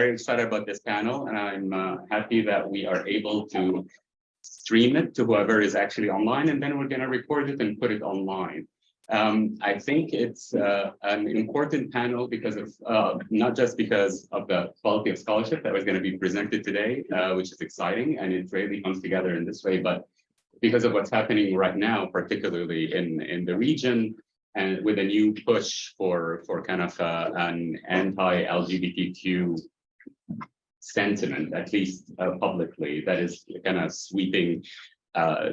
very excited about this panel, and I'm happy that we are able to stream it to whoever is actually online, and then we're going to record it and put it online. I think it's an important panel because of not just because of the quality of scholarship that was going to be presented today, which is exciting, and it really comes together in this way, but because of what's happening right now, particularly in the region, and with a new push for kind of an anti-LGBTQ sentiment, at least publicly, that is kind of sweeping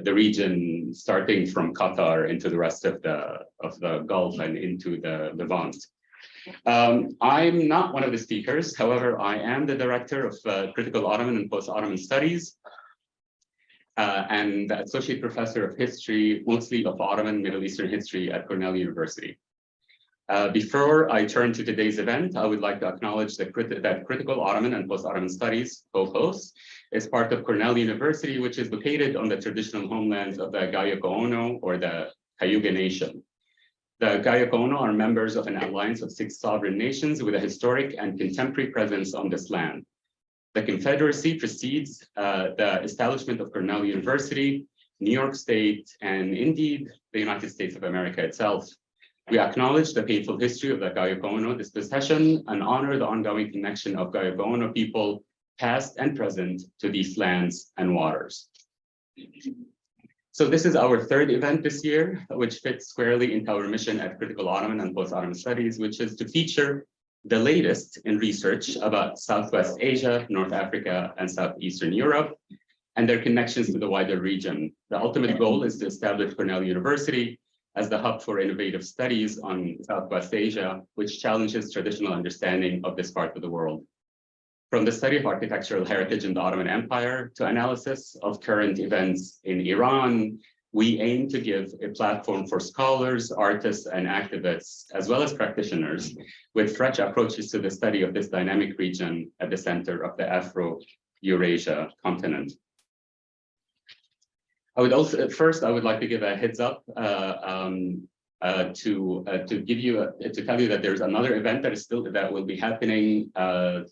the region, starting from Qatar into the rest of the Gulf and into the Levant. I'm not one of the speakers. However, I am the director of critical Ottoman and post-Ottoman studies, and the associate professor of history, mostly of Ottoman Middle Eastern history at Cornell University. Before I turn to today's event, I would like to acknowledge that Critical Ottoman and Post-Ottoman Studies, COPOS, is part of Cornell University, which is located on the traditional homelands of the Gayakono, or the Cayuga Nation. The Gayakono are members of an alliance of 6 sovereign nations with a historic and contemporary presence on this land. The Confederacy precedes the establishment of Cornell University, New York State, and indeed the United States of America itself. We acknowledge the painful history of the Gayakono dispossession and honor the ongoing connection of Gayakono people, past and present, to these lands and waters. So this is our 3rd event this year, which fits squarely into our mission at Critical Ottoman and Post-Ottoman Studies, which is to feature the latest in research about Southwest Asia, North Africa, and Southeastern Europe, and their connections to the wider region. The ultimate goal is to establish Cornell University as the hub for innovative studies on Southwest Asia, which challenges traditional understanding of this part of the world. From the study of architectural heritage in the Ottoman Empire to analysis of current events in Iran, we aim to give a platform for scholars, artists, and activists, as well as practitioners, with fresh approaches to the study of this dynamic region at the center of the Afro-Eurasia continent. I would also, first, I would like to give a heads up to tell you that there's another event that will be happening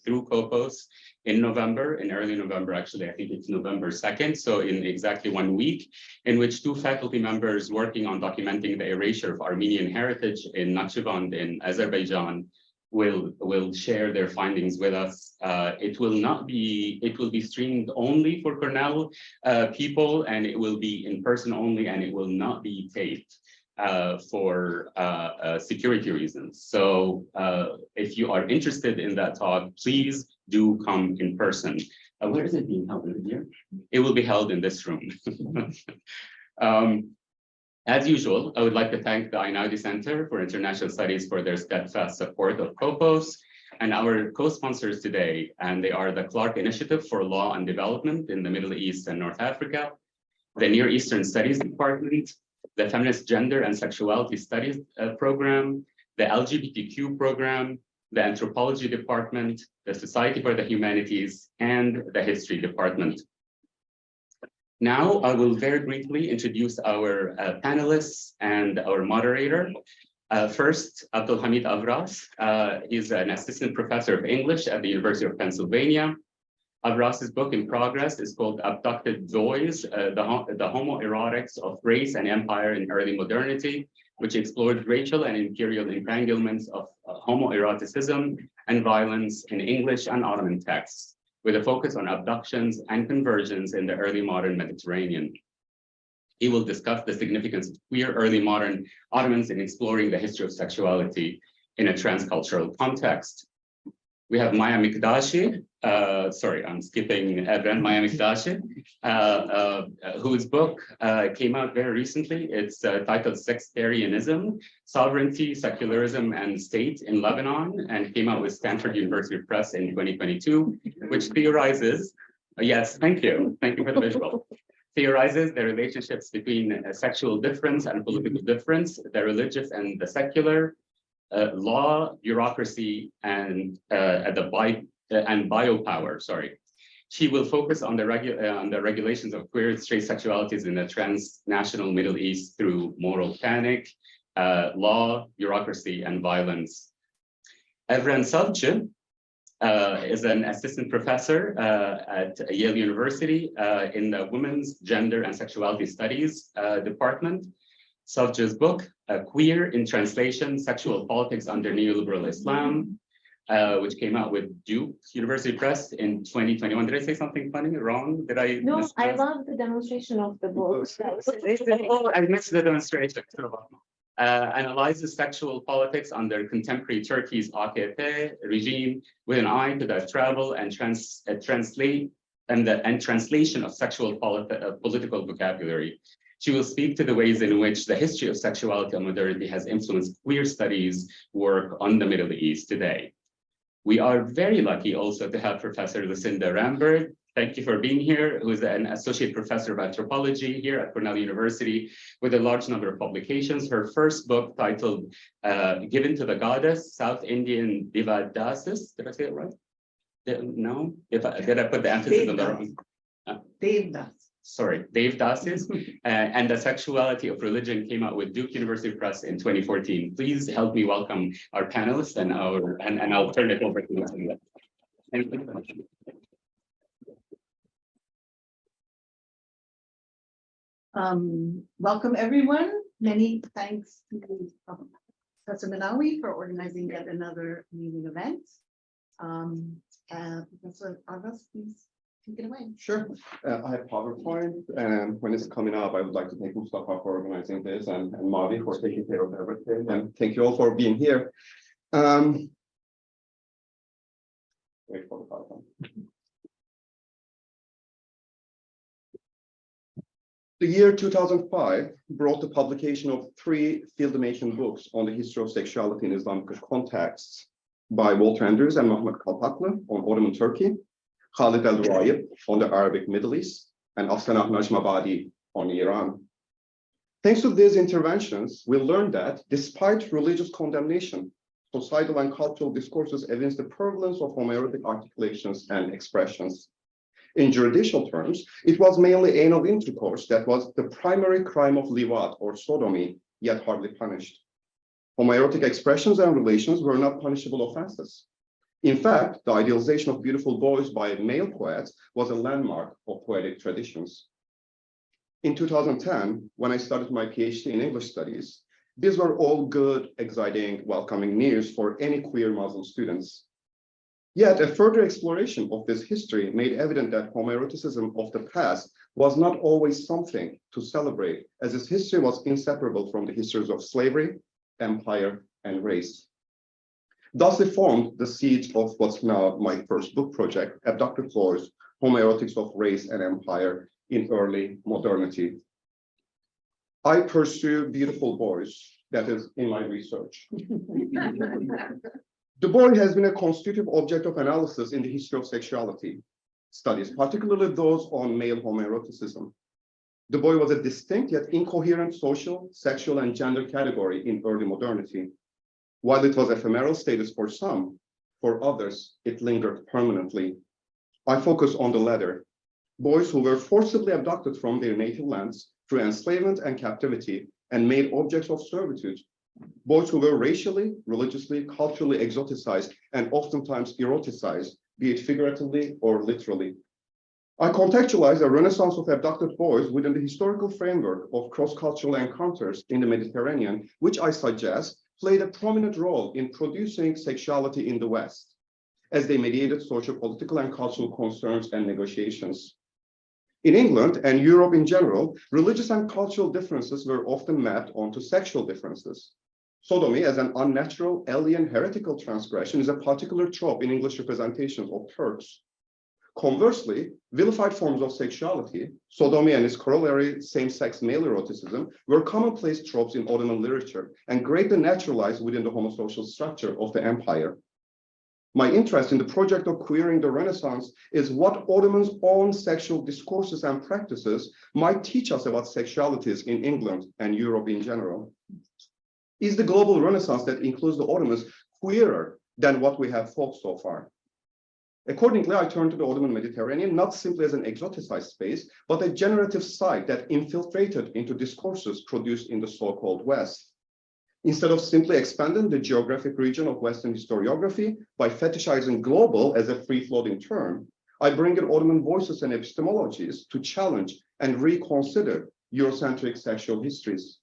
through COPOS in November, in early November, actually. I think it's November 2nd, so in exactly 1 week, in which 2 faculty members working on documenting the erasure of Armenian heritage in Nakhchivan in Azerbaijan will share their findings with us. It will be streamed only for Cornell people, and it will be in person only, and it will not be taped for security reasons. So if you are interested in that talk, please do come in person. Where is it being held? In here? It will be held in this room. As usual, I would like to thank the Einaudi Center for International Studies for their steadfast support of COPOS and our co-sponsors today, and they are the Clark Initiative for Law and Development in the Middle East and North Africa, the Near Eastern Studies Department, the Feminist Gender and Sexuality Studies program, the LGBTQ program, the Anthropology Department, the Society for the Humanities, and the History Department. Now, I will very briefly introduce our panelists and our moderator. First, Abdulhamit Arvas. He's an assistant professor of English at the University of Pennsylvania. Arvas's book in progress is called Abducted Boys, the Homoerotics of Race and Empire in Early Modernity, which explored racial and imperial entanglements of homoeroticism and violence in English and Ottoman texts, with a focus on abductions and conversions in the early modern Mediterranean. He will discuss the significance of queer early modern Ottomans in exploring the history of sexuality in a transcultural context. We have Maya Mikdashi, sorry, I'm skipping Evren, Maya Mikdashi, whose book came out very recently. It's titled Sextarianism, Sovereignty, Secularism, and State in Lebanon, and came out with Stanford University Press in 2022, which theorizes, yes, thank you for the visual, theorizes the relationships between sexual difference and political difference, the religious and the secular, law, bureaucracy, and biopower. Sorry, she will focus on the regulations of queer and straight sexualities in the transnational Middle East through moral panic, law, bureaucracy, and violence. Evren Savcı is an assistant professor at Yale University in the Women's Gender and Sexuality Studies department. Savcı's book, Queer in Translation, Sexual Politics Under Neoliberal Islam, which came out with Duke University Press in 2021. Did I say something funny, wrong? Did I? No, I love the demonstration of the book. Oh, I missed the demonstration. Analyzes sexual politics under contemporary Turkey's AKP regime with an eye to the travel and translation of sexual political vocabulary. She will speak to the ways in which the history of sexuality and modernity has influenced queer studies work on the Middle East today. We are very lucky also to have Professor Lucinda Ramberg. Thank you for being here, who is an associate professor of anthropology here at Cornell University with a large number of publications. Her first book titled Given to the Goddess, South Indian Diva Dasis. Did I say it right? No? Did I put the emphasis on the wrong? Devdas. Sorry, Devdasis, and the Sexuality of Religion came out with Duke University Press in 2014. Please help me welcome our panelists and I'll turn it over to Lucinda. Thank you very much. Welcome everyone. Many thanks to Professor Manawi for organizing yet another meeting event. Professor Arvas, please take it away. Sure. I have PowerPoint, and when it's coming up, I would like to thank Mustafa for organizing this and Mavi for taking care of everything. And thank you all for being here. Wait for the PowerPoint. The year 2005 brought the publication of 3 field-making books on the history of sexuality in Islamic contexts by Walter Anders and Mehmet Kalpaklı on Ottoman Turkey, Khalid El-Ruayib on the Arabic Middle East, and Afsanah Najmabadi on Iran. Thanks to these interventions, we learned that despite religious condemnation, societal and cultural discourses evince the prevalence of homoerotic articulations and expressions. In juridical terms, it was mainly anal intercourse that was the primary crime of liwat or sodomy, yet hardly punished. Homoerotic expressions and relations were not punishable offenses. In fact, the idealization of beautiful boys by male poets was a landmark of poetic traditions. In 2010, when I started my PhD in English studies, these were all good, exciting, welcoming news for any queer Muslim students. Yet a further exploration of this history made evident that homoeroticism of the past was not always something to celebrate, as its history was inseparable from the histories of slavery, empire, and race. Thus, it formed the seeds of what's now my first book project, Abducted Boys, Homoerotics of Race and Empire in Early Modernity. I pursue beautiful boys, that is in my research. The boy has been a constitutive object of analysis in the history of sexuality studies, particularly those on male homoeroticism. The boy was a distinct yet incoherent social, sexual, and gender category in early modernity. While it was ephemeral status for some, for others, it lingered permanently. I focus on the latter, boys who were forcibly abducted from their native lands through enslavement and captivity and made objects of servitude. Boys who were racially, religiously, culturally exoticized and oftentimes eroticized, be it figuratively or literally. I contextualize a renaissance of abducted boys within the historical framework of cross-cultural encounters in the Mediterranean, which I suggest played a prominent role in producing sexuality in the West, as they mediated social, political, and cultural concerns and negotiations. In England and Europe in general, religious and cultural differences were often mapped onto sexual differences. Sodomy as an unnatural, alien, heretical transgression is a particular trope in English representations of Turks. Conversely, vilified forms of sexuality, sodomy and its corollary same-sex male eroticism, were commonplace tropes in Ottoman literature and greatly naturalized within the homosocial structure of the empire. My interest in the project of queering the Renaissance is what Ottomans' own sexual discourses and practices might teach us about sexualities in England and Europe in general. Is the global Renaissance that includes the Ottomans queerer than what we have thought so far? Accordingly, I turn to the Ottoman Mediterranean not simply as an exoticized space, but a generative site that infiltrated into discourses produced in the so-called West. Instead of simply expanding the geographic region of Western historiography by fetishizing global as a free-floating term, I bring in Ottoman voices and epistemologies to challenge and reconsider Eurocentric sexual histories.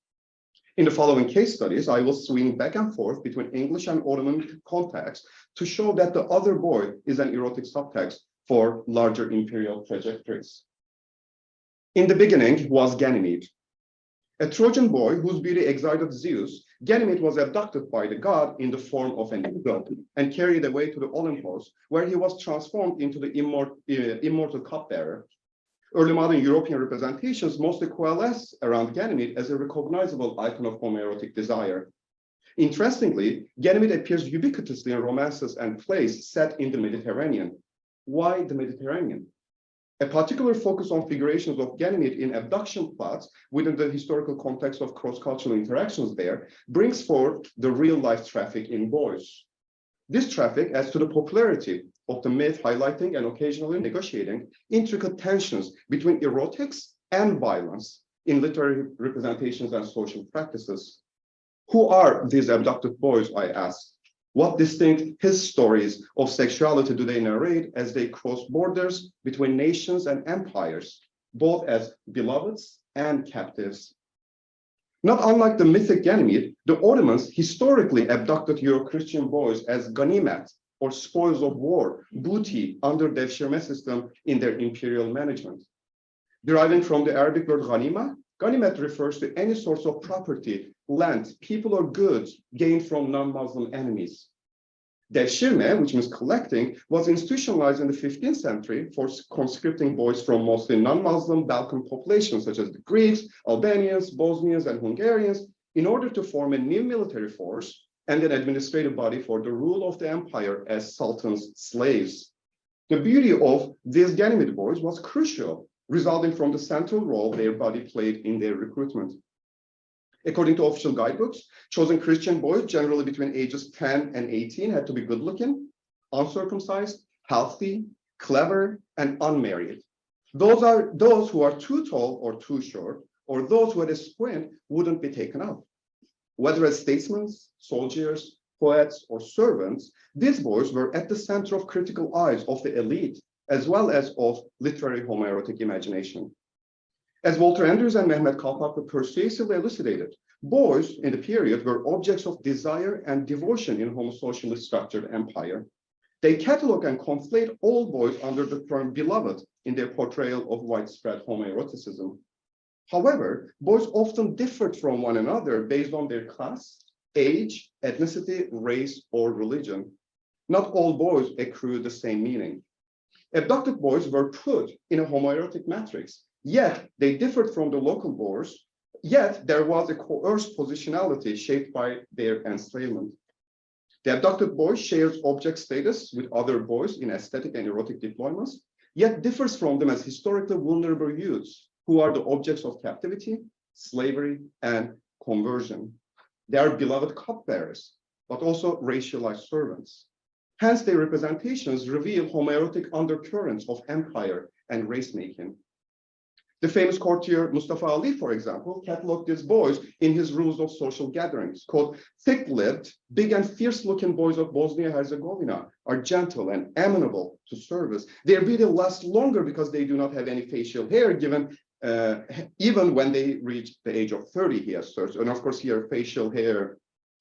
In the following case studies, I will swing back and forth between English and Ottoman contexts to show that the other boy is an erotic subtext for larger imperial trajectories. In the beginning was Ganymede, a Trojan boy whose beauty excited Zeus. Ganymede was abducted by the god in the form of an eagle and carried away to the Olympus, where he was transformed into the immortal cupbearer. Early modern European representations mostly coalesce around Ganymede as a recognizable icon of homoerotic desire. Interestingly, Ganymede appears ubiquitously in romances and plays set in the Mediterranean. Why the Mediterranean? A particular focus on figurations of Ganymede in abduction plots within the historical context of cross-cultural interactions there brings forth the real-life traffic in boys. This traffic adds to the popularity of the myth, highlighting and occasionally negotiating intricate tensions between erotics and violence in literary representations and social practices. Who are these abducted boys, I ask? What distinct his stories of sexuality do they narrate as they cross borders between nations and empires, both as beloveds and captives? Not unlike the mythic Ganymede, the Ottomans historically abducted Euro-Christian boys as ganimet, or spoils of war, booty, under the devshirme system in their imperial management. Deriving from the Arabic word ghanima, ganimet refers to any source of property, land, people, or goods gained from non-Muslim enemies. Devshirme, which means collecting, was institutionalized in the 15th century for conscripting boys from mostly non-Muslim Balkan populations, such as the Greeks, Albanians, Bosnians, and Hungarians, in order to form a new military force and an administrative body for the rule of the empire as sultan's slaves. The beauty of these Ganymede boys was crucial, resulting from the central role their body played in their recruitment. According to official guidebooks, chosen Christian boys, generally between ages 10 and 18, had to be good-looking, uncircumcised, healthy, clever, and unmarried. Those who are too tall or too short, or those who had a squint, wouldn't be taken up. Whether as statesmen, soldiers, poets, or servants, these boys were at the center of critical eyes of the elite, as well as of literary homoerotic imagination. As Walter Andrews and Mehmet Kalpaklı persuasively elucidated, boys in the period were objects of desire and devotion in homosocially structured empire. They catalog and conflate all boys under the term beloved in their portrayal of widespread homoeroticism. However, boys often differed from one another based on their class, age, ethnicity, race, or religion. Not all boys accrue the same meaning. Abducted boys were put in a homoerotic matrix, yet they differed from the local boys, yet there was a coerced positionality shaped by their enslavement. The abducted boy shares object status with other boys in aesthetic and erotic deployments, yet differs from them as historically vulnerable youths who are the objects of captivity, slavery, and conversion. They are beloved cupbearers, but also racialized servants. Hence, their representations reveal homoerotic undercurrents of empire and race-making. The famous courtier Mustafa Ali, for example, cataloged these boys in his rules of social gatherings, called thick-lipped, big and fierce-looking boys of Bosnia-Herzegovina are gentle and amenable to service. Their beauty lasts longer because they do not have any facial hair, given even when they reach the age of 30, he asserts. And of course, here, facial hair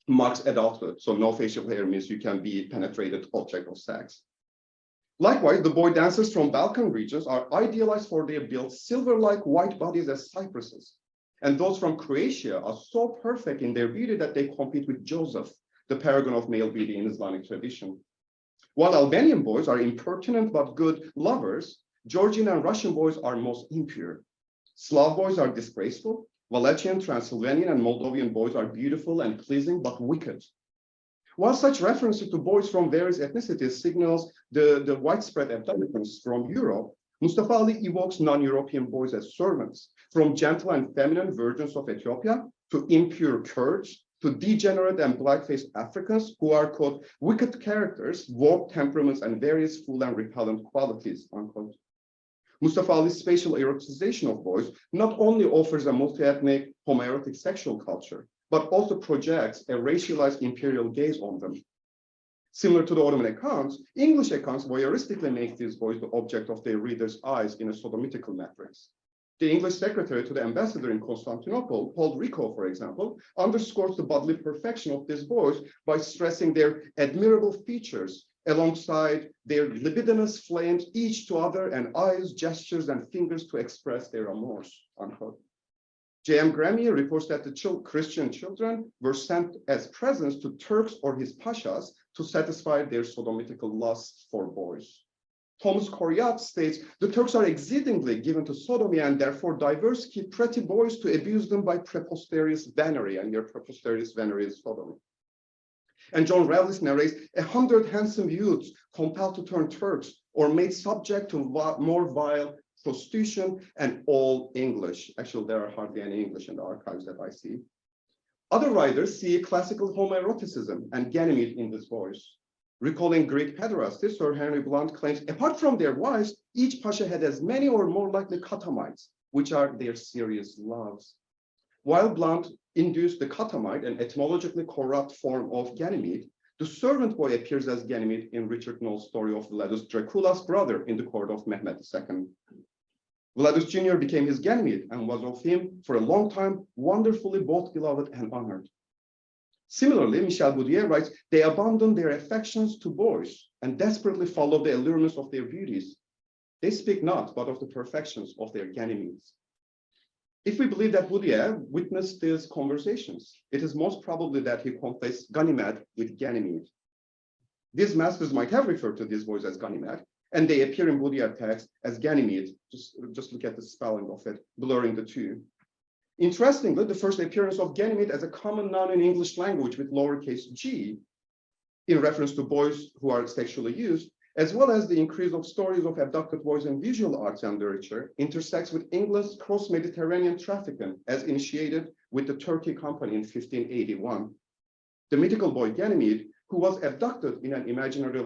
marks adulthood. So no facial hair means you can be penetrated object of sex. Likewise, the boy dancers from Balkan regions are idealized for their built silver-like white bodies as cypresses. And those from Croatia are so perfect in their beauty that they compete with Joseph, the paragon of male beauty in Islamic tradition. While Albanian boys are impertinent but good lovers, Georgian and Russian boys are most impure. Slav boys are disgraceful. Wallachian, Transylvanian, and Moldovan boys are beautiful and pleasing but wicked. While such references to boys from various ethnicities signals the widespread abductions from Europe, Mustafa Ali evokes non-European boys as servants, from gentle and feminine virgins of Ethiopia to impure Kurds to degenerate and black-faced Africans who are called wicked characters, warped temperaments, and various full and repellent qualities, unquote. Mustafa Ali's spatial erotization of boys not only offers a multi-ethnic homoerotic sexual culture, but also projects a racialized imperial gaze on them. Similar to the Ottoman accounts, English accounts voyeuristically make these boys the object of their readers' eyes in a sodomitical matrix. The English secretary to the ambassador in Constantinople, Paul Rico, for example, underscores the bodily perfection of these boys by stressing their admirable features alongside their libidinous flames, each to other, and eyes, gestures, and fingers to express their amours, unquote. J.M. Gramier reports that the Christian children were sent as presents to Turks or his pashas to satisfy their sodomitical lusts for boys. Thomas Coryat states, the Turks are exceedingly given to sodomy and therefore diverse keep pretty boys to abuse them by preposterous venery, and your preposterous venery is sodomy. And John Rawlis narrates 100 handsome youths compelled to turn Turks or made subject to more vile prostitution, and all English. Actually, there are hardly any English in the archives that I see. Other writers see classical homoeroticism and Ganymede in these boys. Recalling Greek pederasty, Sir Henry Blount claims, apart from their wives, each pasha had as many or more likely catamites, which are their serious loves. While Blount induced the catamite, an etymologically corrupt form of Ganymede, the servant boy appears as Ganymede in Richard Knowles' story of Vladus Dracula's brother in the court of Mehmed II. Vladus Jr. became his Ganymede and was of him for a long time wonderfully both beloved and honored. Similarly, Michel Boudier writes, they abandon their affections to boys and desperately follow the allurements of their beauties. They speak not, but of the perfections of their Ganymedes. If we believe that Boudier witnessed these conversations, it is most probably that he conflates Ganymede with Ganymede. These masters might have referred to these boys as Ganymede, and they appear in Boudier text as Ganymede. Just look at the spelling of it, blurring the two. Interestingly, the first appearance of Ganymede as a common noun in English language with lowercase g, in reference to boys who are sexually used, as well as the increase of stories of abducted boys in visual arts and literature, intersects with England's cross-Mediterranean trafficking as initiated with the Turkey Company in 1581. The mythical boy Ganymede, who was abducted in an imaginary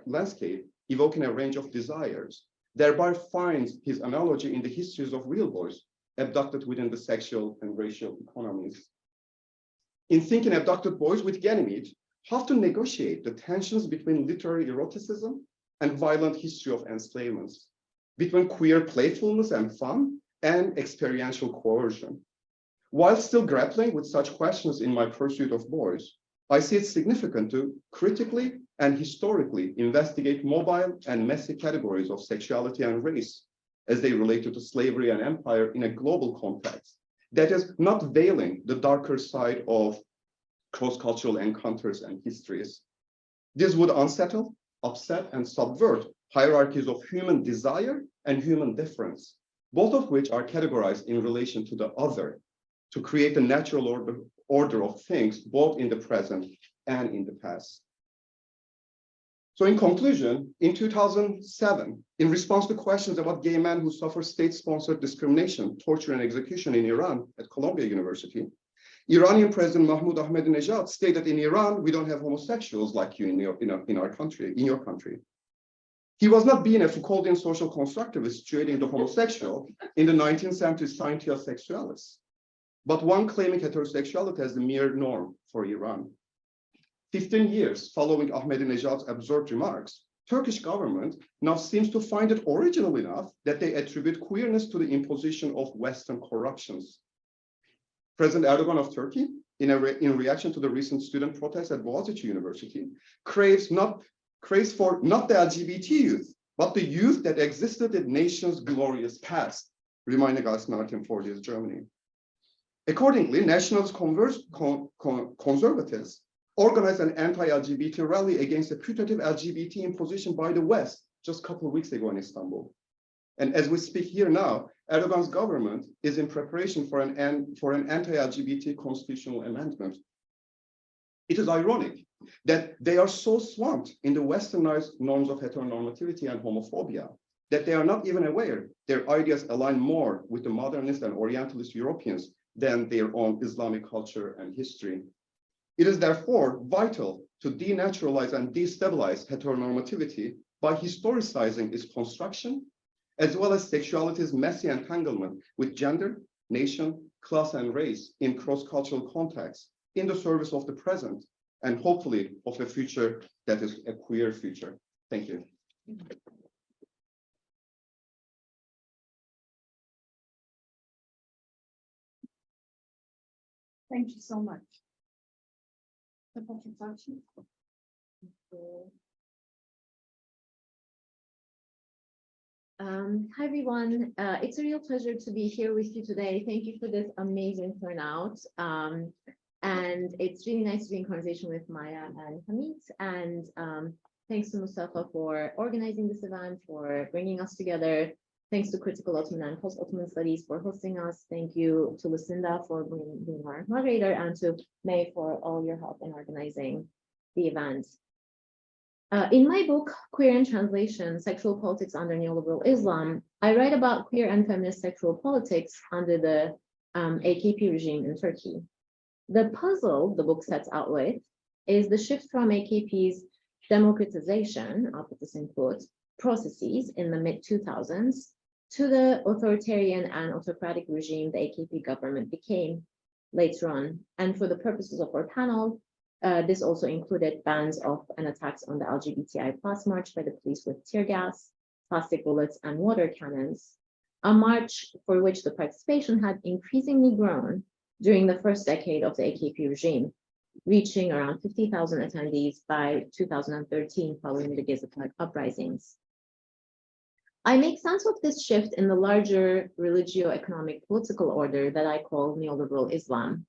landscape, evoking a range of desires, thereby finds his analogy in the histories of real boys, abducted within the sexual and racial economies. In thinking abducted boys with Ganymede, how to negotiate the tensions between literary eroticism and violent history of enslavements, between queer playfulness and fun and experiential coercion. While still grappling with such questions in my pursuit of boys, I see it significant to critically and historically investigate mobile and messy categories of sexuality and race as they related to slavery and empire in a global context, that is not veiling the darker side of cross-cultural encounters and histories. This would unsettle, upset, and subvert hierarchies of human desire and human difference, both of which are categorized in relation to the other, to create a natural order of things, both in the present and in the past. So in conclusion, in 2007, in response to questions about gay men who suffer state-sponsored discrimination, torture, and execution in Iran at Columbia University, Iranian President Mahmoud Ahmadinejad stated, in Iran, we don't have homosexuals like you in your country. He was not being a Foucauldian social constructivist treating the homosexual in the 19th century scientia sexualis, but one claiming heterosexuality as the mere norm for Iran. 15 years following Ahmadinejad's absurd remarks, Turkish government now seems to find it original enough that they attribute queerness to the imposition of Western corruptions. President Erdogan of Turkey, in reaction to the recent student protests at Boğaziçi University, craves for not the LGBT youth, but the youth that existed in nation's glorious past, reminding us 1940s Germany. Accordingly, nationalist conservatives organized an anti-LGBT rally against a putative LGBT imposition by the West just a couple of weeks ago in Istanbul. And as we speak here now, Erdogan's government is in preparation for an anti-LGBT constitutional amendment. It is ironic that they are so swamped in the westernized norms of heteronormativity and homophobia that they are not even aware their ideas align more with the modernist and orientalist Europeans than their own Islamic culture and history. It is therefore vital to denaturalize and destabilize heteronormativity by historicizing its construction, as well as sexuality's messy entanglement with gender, nation, class, and race in cross-cultural contexts in the service of the present and hopefully of a future that is a queer future. Thank you. Thank you so much. Hi, everyone. It's a real pleasure to be here with you today. Thank you for this amazing turnout. And it's really nice to be in conversation with Maya and Hamid. And thanks to Mustafa for organizing this event, for bringing us together. Thanks to Critical Ottoman and Post-Ottoman Studies for hosting us. Thank you to Lucinda for being our moderator, and to May for all your help in organizing the event. In my book, Queer and Translation, Sexual Politics Under Neoliberal Islam, I write about queer and feminist sexual politics under the AKP regime in Turkey. The puzzle the book sets out with is the shift from AKP's democratization, I'll put this in quotes, processes in the mid-2000s to the authoritarian and autocratic regime the AKP government became later on. And for the purposes of our panel, this also included bans of and attacks on the LGBTI+ march by the police with tear gas, plastic bullets, and water cannons, a march for which the participation had increasingly grown during the first decade of the AKP regime, reaching around 50,000 attendees by 2013 following the Gezi uprisings. I make sense of this shift in the larger religio-economic political order that I call neoliberal Islam.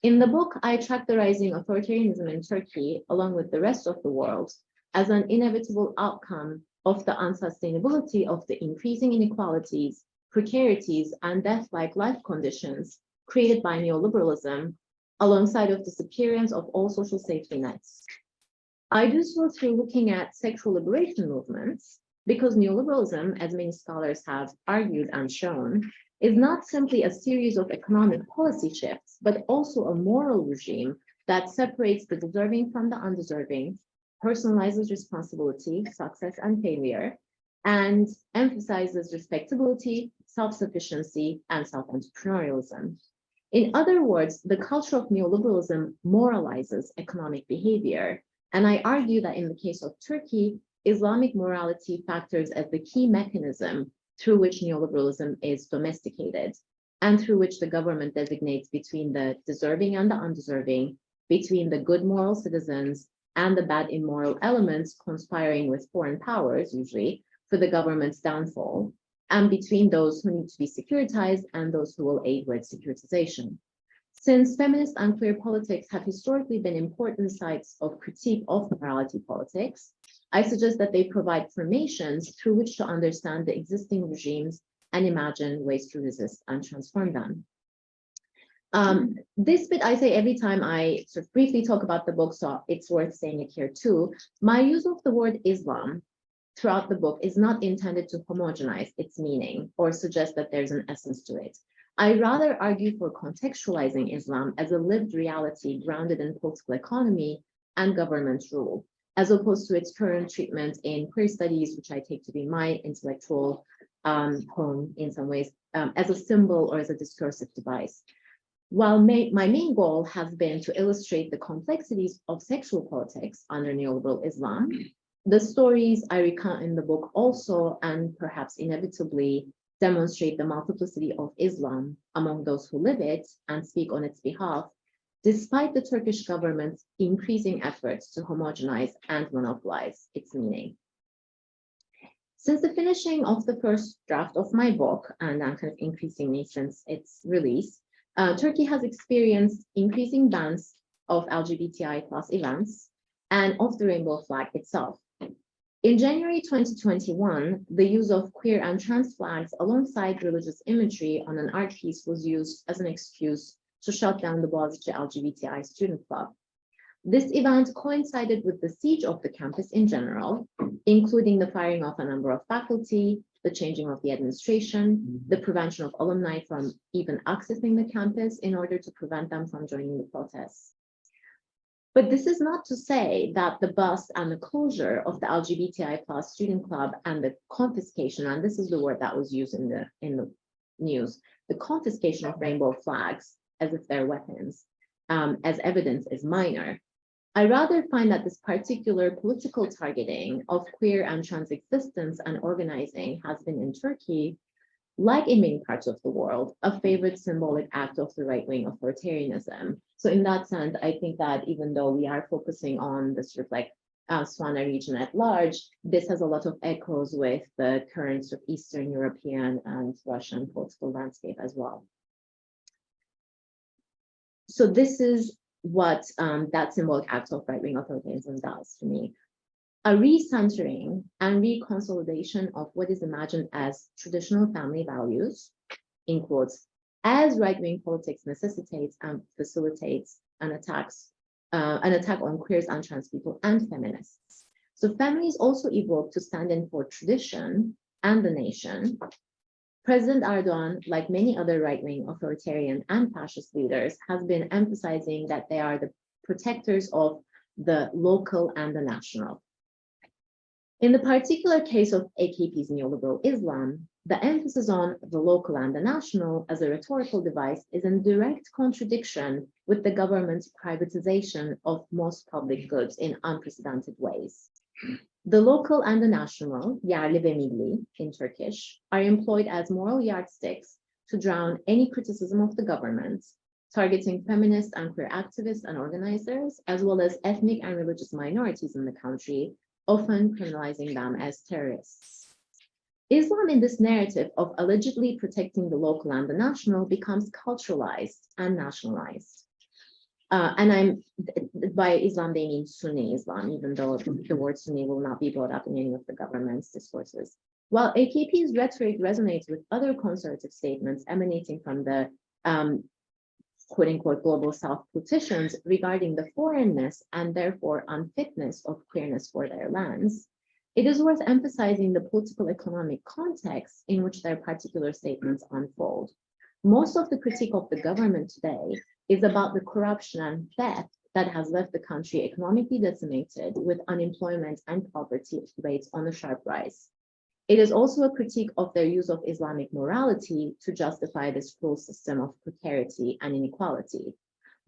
In the book, I track the rising authoritarianism in Turkey, along with the rest of the world, as an inevitable outcome of the unsustainability of the increasing inequalities, precarities, and death-like life conditions created by neoliberalism, alongside of the disappearance of all social safety nets. I do so through looking at sexual liberation movements, because neoliberalism, as many scholars have argued and shown, is not simply a series of economic policy shifts, but also a moral regime that separates the deserving from the undeserving, personalizes responsibility, success, and failure, and emphasizes respectability, self-sufficiency, and self-entrepreneurialism. In other words, the culture of neoliberalism moralizes economic behavior. And I argue that in the case of Turkey, Islamic morality factors as the key mechanism through which neoliberalism is domesticated, and through which the government designates between the deserving and the undeserving, between the good moral citizens and the bad immoral elements conspiring with foreign powers, usually, for the government's downfall, and between those who need to be securitized and those who will aid with securitization. Since feminist and queer politics have historically been important sites of critique of morality politics, I suggest that they provide formations through which to understand the existing regimes and imagine ways to resist and transform them. This bit I say every time I sort of briefly talk about the book, so it's worth saying it here too. My use of the word Islam throughout the book is not intended to homogenize its meaning or suggest that there's an essence to it. I rather argue for contextualizing Islam as a lived reality grounded in political economy and government rule, as opposed to its current treatment in queer studies, which I take to be my intellectual home in some ways, as a symbol or as a discursive device. While my main goal has been to illustrate the complexities of sexual politics under neoliberal Islam, the stories I recount in the book also, and perhaps inevitably, demonstrate the multiplicity of Islam among those who live it and speak on its behalf, despite the Turkish government's increasing efforts to homogenize and monopolize its meaning. Since the finishing of the first draft of my book, and kind of increasingly since its release, Turkey has experienced increasing bans of LGBTI+ events and of the rainbow flag itself. In January 2021, the use of queer and trans flags alongside religious imagery on an art piece was used as an excuse to shut down the Boğaziçi LGBTI student club. This event coincided with the siege of the campus in general, including the firing of a number of faculty, the changing of the administration, the prevention of alumni from even accessing the campus in order to prevent them from joining the protests. But this is not to say that the bust and the closure of the LGBTI+ student club and the confiscation, and this is the word that was used in the news, the confiscation of rainbow flags as if they're weapons, as evidence is minor. I rather find that this particular political targeting of queer and trans existence and organizing has been in Turkey, like in many parts of the world, a favorite symbolic act of the right-wing authoritarianism. So in that sense, I think that even though we are focusing on the sort of like Swana region at large, this has a lot of echoes with the current sort of Eastern European and Russian political landscape as well. So this is what that symbolic act of right-wing authoritarianism does to me. A recentering and reconsolidation of what is imagined as traditional family values, in quotes, as right-wing politics necessitates and facilitates an attack on queers and trans people and feminists. So family is also evoked to stand in for tradition and the nation. President Erdogan, like many other right-wing authoritarian and fascist leaders, has been emphasizing that they are the protectors of the local and the national. In the particular case of AKP's neoliberal Islam, the emphasis on the local and the national as a rhetorical device is in direct contradiction with the government's privatization of most public goods in unprecedented ways. The local and the national, yerli ve milli in Turkish, are employed as moral yardsticks to drown any criticism of the government, targeting feminist and queer activists and organizers, as well as ethnic and religious minorities in the country, often criminalizing them as terrorists. Islam in this narrative of allegedly protecting the local and the national becomes culturalized and nationalized. By Islam, they mean Sunni Islam, even though the word Sunni will not be brought up in any of the government's discourses. While AKP's rhetoric resonates with other conservative statements emanating from the quote unquote global South politicians regarding the foreignness and therefore unfitness of queerness for their lands, it is worth emphasizing the political economic context in which their particular statements unfold. Most of the critique of the government today is about the corruption and theft that has left the country economically decimated, with unemployment and poverty rates on a sharp rise. It is also a critique of their use of Islamic morality to justify this cruel system of precarity and inequality.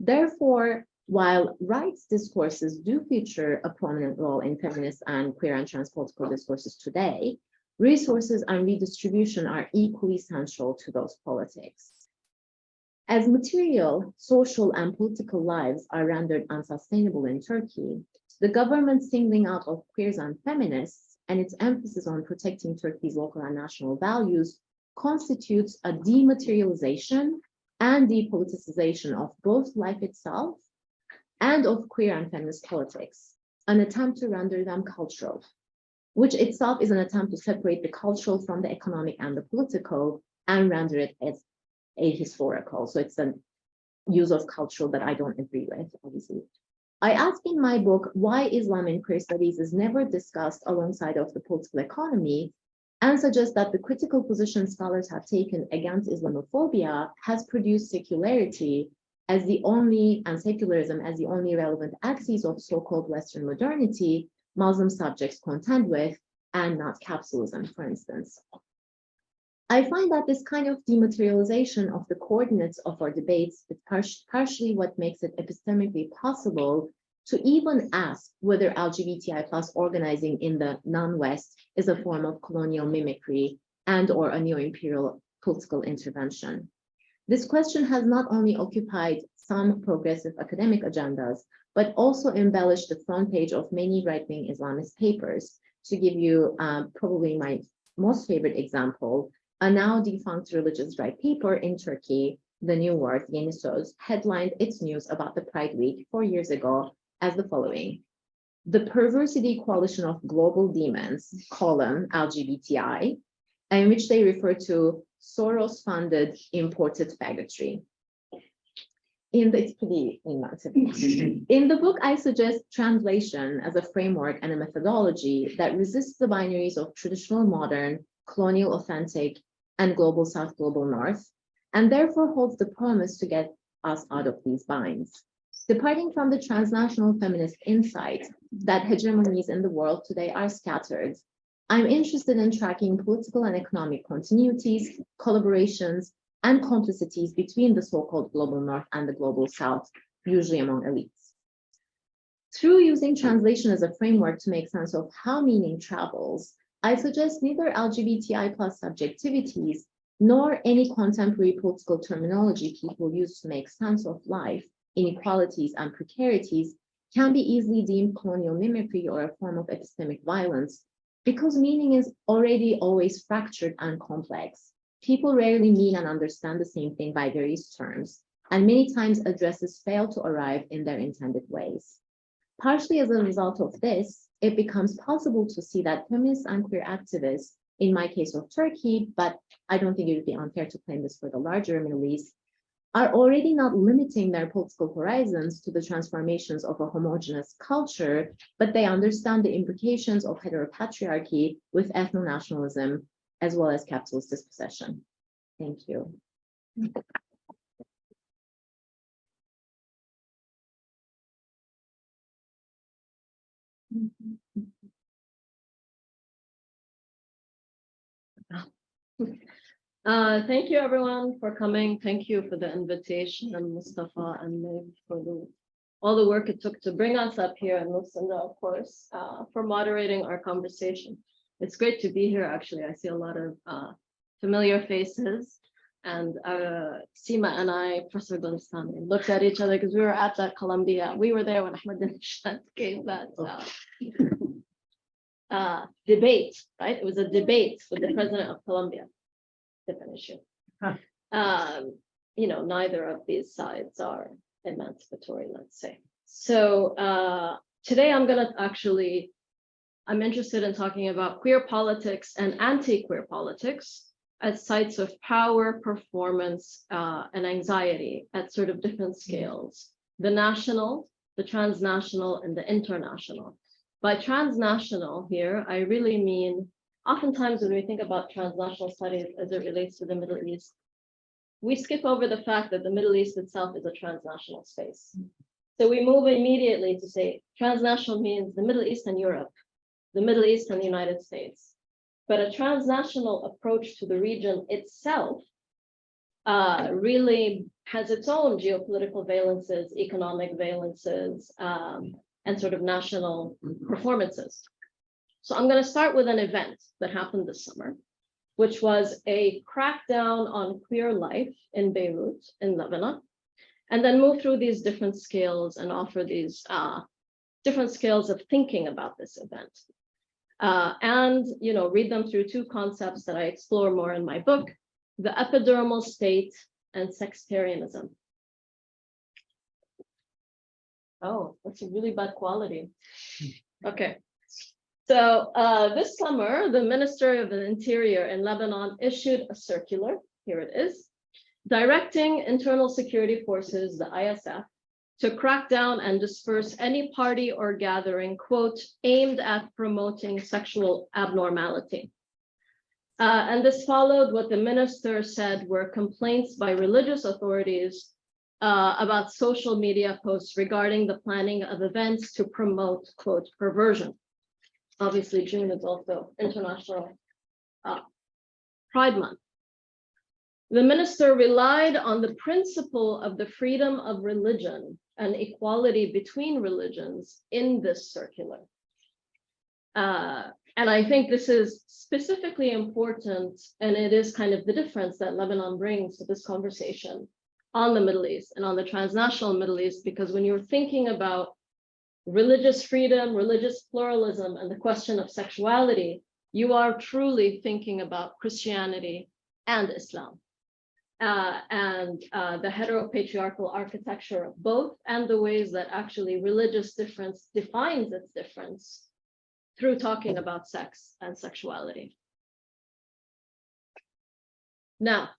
Therefore, while rights discourses do feature a prominent role in feminist and queer and trans political discourses today, resources and redistribution are equally central to those politics. As material, social, and political lives are rendered unsustainable in Turkey, the government's singling out of queers and feminists and its emphasis on protecting Turkey's local and national values constitutes a dematerialization and depoliticization of both life itself and of queer and feminist politics, an attempt to render them cultural, which itself is an attempt to separate the cultural from the economic and the political and render it as ahistorical. So it's a use of cultural that I don't agree with, obviously. I ask in my book why Islam in queer studies is never discussed alongside of the political economy, and suggest that the critical position scholars have taken against Islamophobia has produced secularity as the only, and secularism as the only relevant axis of so-called Western modernity Muslim subjects contend with, and not capitalism, for instance. I find that this kind of dematerialization of the coordinates of our debates is partially what makes it epistemically possible to even ask whether LGBTI plus organizing in the non-West is a form of colonial mimicry and or a neo-imperial political intervention. This question has not only occupied some progressive academic agendas, but also embellished the front page of many right-wing Islamist papers. To give you probably my most favorite example, a now defunct religious right paper in Turkey, The New Word, Yeni Söz, headlined its news about the Pride Week 4 years ago as the following: "The Perversity Coalition of Global Demons, column LGBTI," in which they refer to Soros-funded imported faggotry. It's pretty inventive. In the book, I suggest translation as a framework and a methodology that resists the binaries of traditional modern, colonial authentic, and global South, global North, and therefore holds the promise to get us out of these binds. Departing from the transnational feminist insight that hegemonies in the world today are scattered, I'm interested in tracking political and economic continuities, collaborations, and complicities between the so-called global North and the global South, usually among elites. Through using translation as a framework to make sense of how meaning travels, I suggest neither LGBTI+ subjectivities nor any contemporary political terminology people use to make sense of life, inequalities, and precarities can be easily deemed colonial mimicry or a form of epistemic violence, because meaning is already always fractured and complex. People rarely mean and understand the same thing by various terms, and many times addresses fail to arrive in their intended ways. Partially as a result of this, it becomes possible to see that feminists and queer activists, in my case of Turkey, but I don't think it would be unfair to claim this for the larger Middle East, are already not limiting their political horizons to the transformations of a homogeneous culture, but they understand the implications of heteropatriarchy with ethno-nationalism, as well as capitalist dispossession. Thank you. Thank you everyone for coming. Thank you for the invitation, and Mustafa and Meg for all the work it took to bring us up here, and Lucinda, of course, for moderating our conversation. It's great to be here, actually. I see a lot of familiar faces, and Seema and I, Professor Golestani, looked at each other because we were at that Columbia. We were there when Ahmadinejad gave that debate, right? It was a debate with the president of Colombia. Different issue. You know, neither of these sides are emancipatory, let's say. So today I'm interested in talking about queer politics and anti-queer politics as sites of power, performance, and anxiety at sort of different scales: the national, the transnational, and the international. By transnational here, I really mean, oftentimes when we think about transnational studies as it relates to the Middle East, we skip over the fact that the Middle East itself is a transnational space. So we move immediately to say transnational means the Middle East and Europe, the Middle East and the United States. But a transnational approach to the region itself really has its own geopolitical valences, economic valences, and sort of national performances. So I'm going to start with an event that happened this summer, which was a crackdown on queer life in Beirut, in Lebanon, and then move through these different scales and offer these different scales of thinking about this event. And, you know, read them through two concepts that I explore more in my book: the epidermal state and sextarianism. Oh, that's a really bad quality. Okay. So this summer, the Minister of the Interior in Lebanon issued a circular, here it is, directing internal security forces, the ISF, to crack down and disperse any party or gathering, quote, aimed at promoting sexual abnormality. And this followed what the minister said were complaints by religious authorities about social media posts regarding the planning of events to promote, quote, perversion. Obviously, June is also International Pride Month. The minister relied on the principle of the freedom of religion and equality between religions in this circular. And I think this is specifically important, and it is kind of the difference that Lebanon brings to this conversation on the Middle East and on the transnational Middle East, because when you're thinking about religious freedom, religious pluralism, and the question of sexuality, you are truly thinking about Christianity and Islam. And the heteropatriarchal architecture of both, and the ways that actually religious difference defines its difference through talking about sex and sexuality. Now,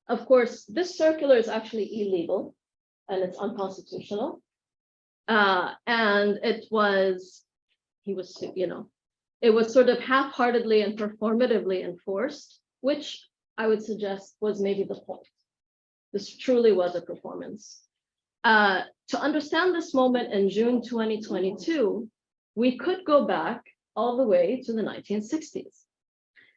of course, this circular is actually illegal and it's unconstitutional. And it was sort of half-heartedly and performatively enforced, which I would suggest was maybe the point. This truly was a performance. To understand this moment in June 2022, we could go back all the way to the 1960s.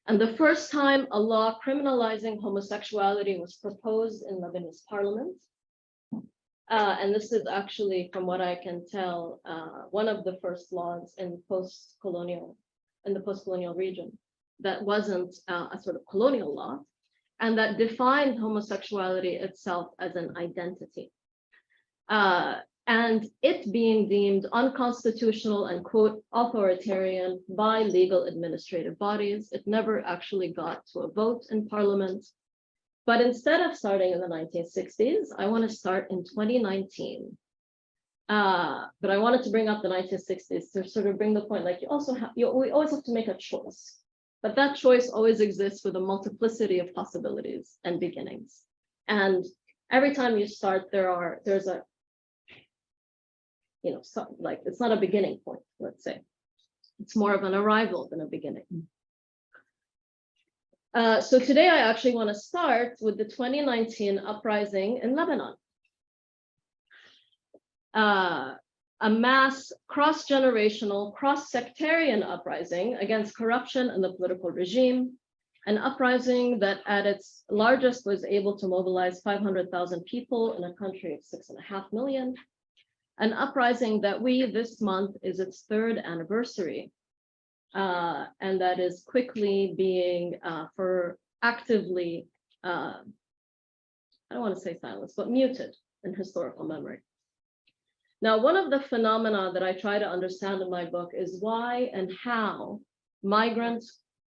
And the first time a law criminalizing homosexuality was proposed in Lebanese parliament. And this is actually, from what I can tell, one of the first laws in the post-colonial region that wasn't a sort of colonial law, and that defined homosexuality itself as an identity. And it being deemed unconstitutional and, quote, authoritarian by legal administrative bodies. It never actually got to a vote in parliament. But instead of starting in the 1960s, I want to start in 2019. But I wanted to bring up the 1960s to sort of bring the point, like we always have to make a choice. But that choice always exists with a multiplicity of possibilities and beginnings. And every time you start, there's a, like it's not a beginning point, let's say. It's more of an arrival than a beginning. So today I actually want to start with the 2019 uprising in Lebanon. A mass cross-generational, cross-sectarian uprising against corruption in the political regime, an uprising that at its largest was able to mobilize 500,000 people in a country of 6.5 million, an uprising that this month is its 3rd anniversary, and that is quickly being actively, I don't want to say silenced, but muted in historical memory. Now, one of the phenomena that I try to understand in my book is why and how migrant,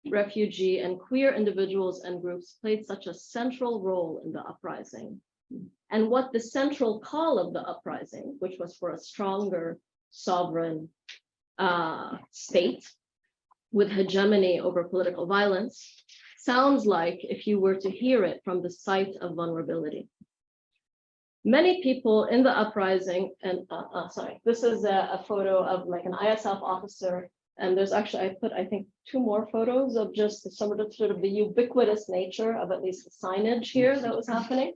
refugee, and queer individuals and groups played such a central role in the uprising, and what the central call of the uprising, which was for a stronger sovereign state with hegemony over political violence, sounds like if you were to hear it from the site of vulnerability. Many people in the uprising, and this is a photo of like an ISF officer, and there's actually, I put, I think, 2 more photos of just some of the sort of the ubiquitous nature of at least the signage here that was happening.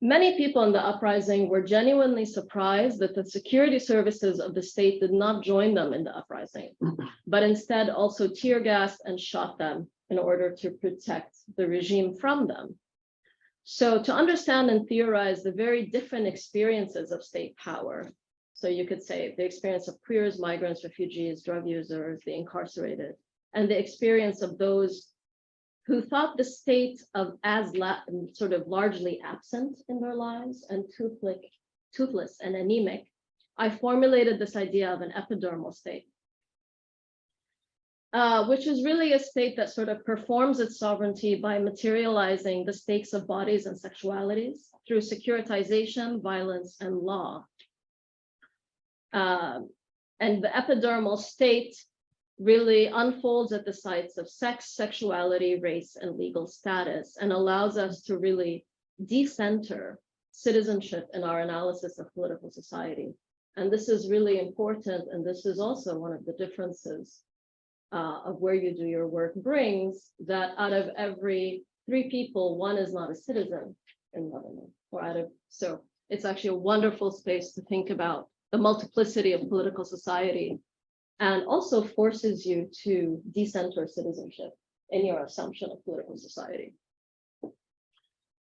Many people in the uprising were genuinely surprised that the security services of the state did not join them in the uprising, but instead also tear gassed and shot them in order to protect the regime from them. So to understand and theorize the very different experiences of state power, so you could say the experience of queers, migrants, refugees, drug users, the incarcerated, and the experience of those who thought the state as sort of largely absent in their lives and toothless and anemic, I formulated this idea of an epidermal state, which is really a state that sort of performs its sovereignty by materializing the stakes of bodies and sexualities through securitization, violence, and law. And the epidermal state really unfolds at the sites of sex, sexuality, race, and legal status, and allows us to really decenter citizenship in our analysis of political society. And this is really important, and this is also one of the differences of where you do your work brings, that out of every 3 people, 1 is not a citizen in Lebanon, so it's actually a wonderful space to think about the multiplicity of political society, and also forces you to decenter citizenship in your assumption of political society.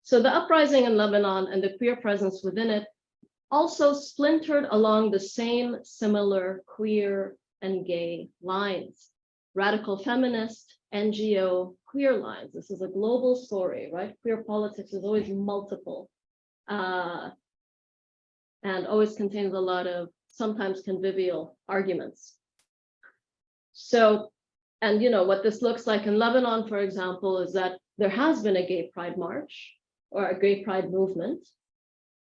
So the uprising in Lebanon and the queer presence within it also splintered along the same similar queer and gay lines. Radical feminist, NGO, queer lines. This is a global story, right? Queer politics is always multiple and always contains a lot of sometimes convivial arguments. So, and what this looks like in Lebanon, for example, is that there has been a gay pride march or a gay pride movement,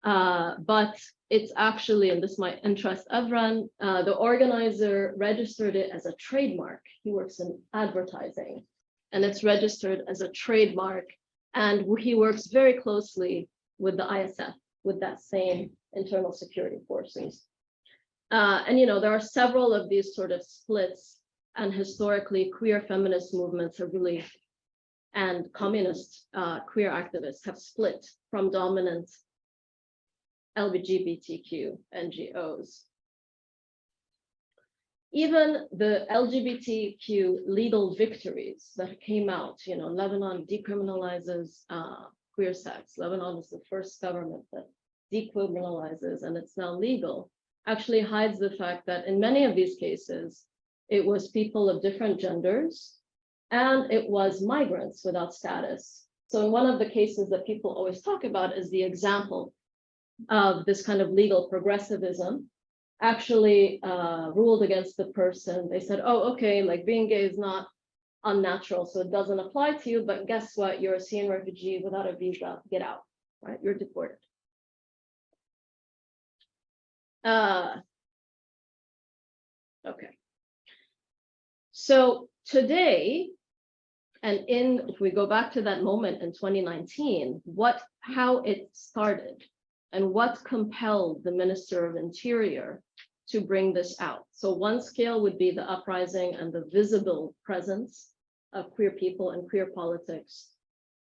but it's actually, and this might interest Evran, the organizer registered it as a trademark. He works in advertising, and it's registered as a trademark. And he works very closely with the ISF, with that same internal security forces. And there are several of these sort of splits, and historically queer feminist movements have really, and communist queer activists have split from dominant LGBTQ NGOs. even the LGBTQ legal victories that came out, Lebanon decriminalizes queer sex. Lebanon is the first government that decriminalizes, and it's now legal, actually hides the fact that in many of these cases, it was people of different genders, and it was migrants without status. So in one of the cases that people always talk about is the example of this kind of legal progressivism actually ruled against the person. They said, oh, okay, like being gay is not unnatural, so it doesn't apply to you, but guess what? You're a Syrian refugee without a visa, get out, right? You're deported. Okay. So today, and if we go back to that moment in 2019, how it started and what compelled the Minister of Interior to bring this out. So one scale would be the uprising and the visible presence of queer people and queer politics,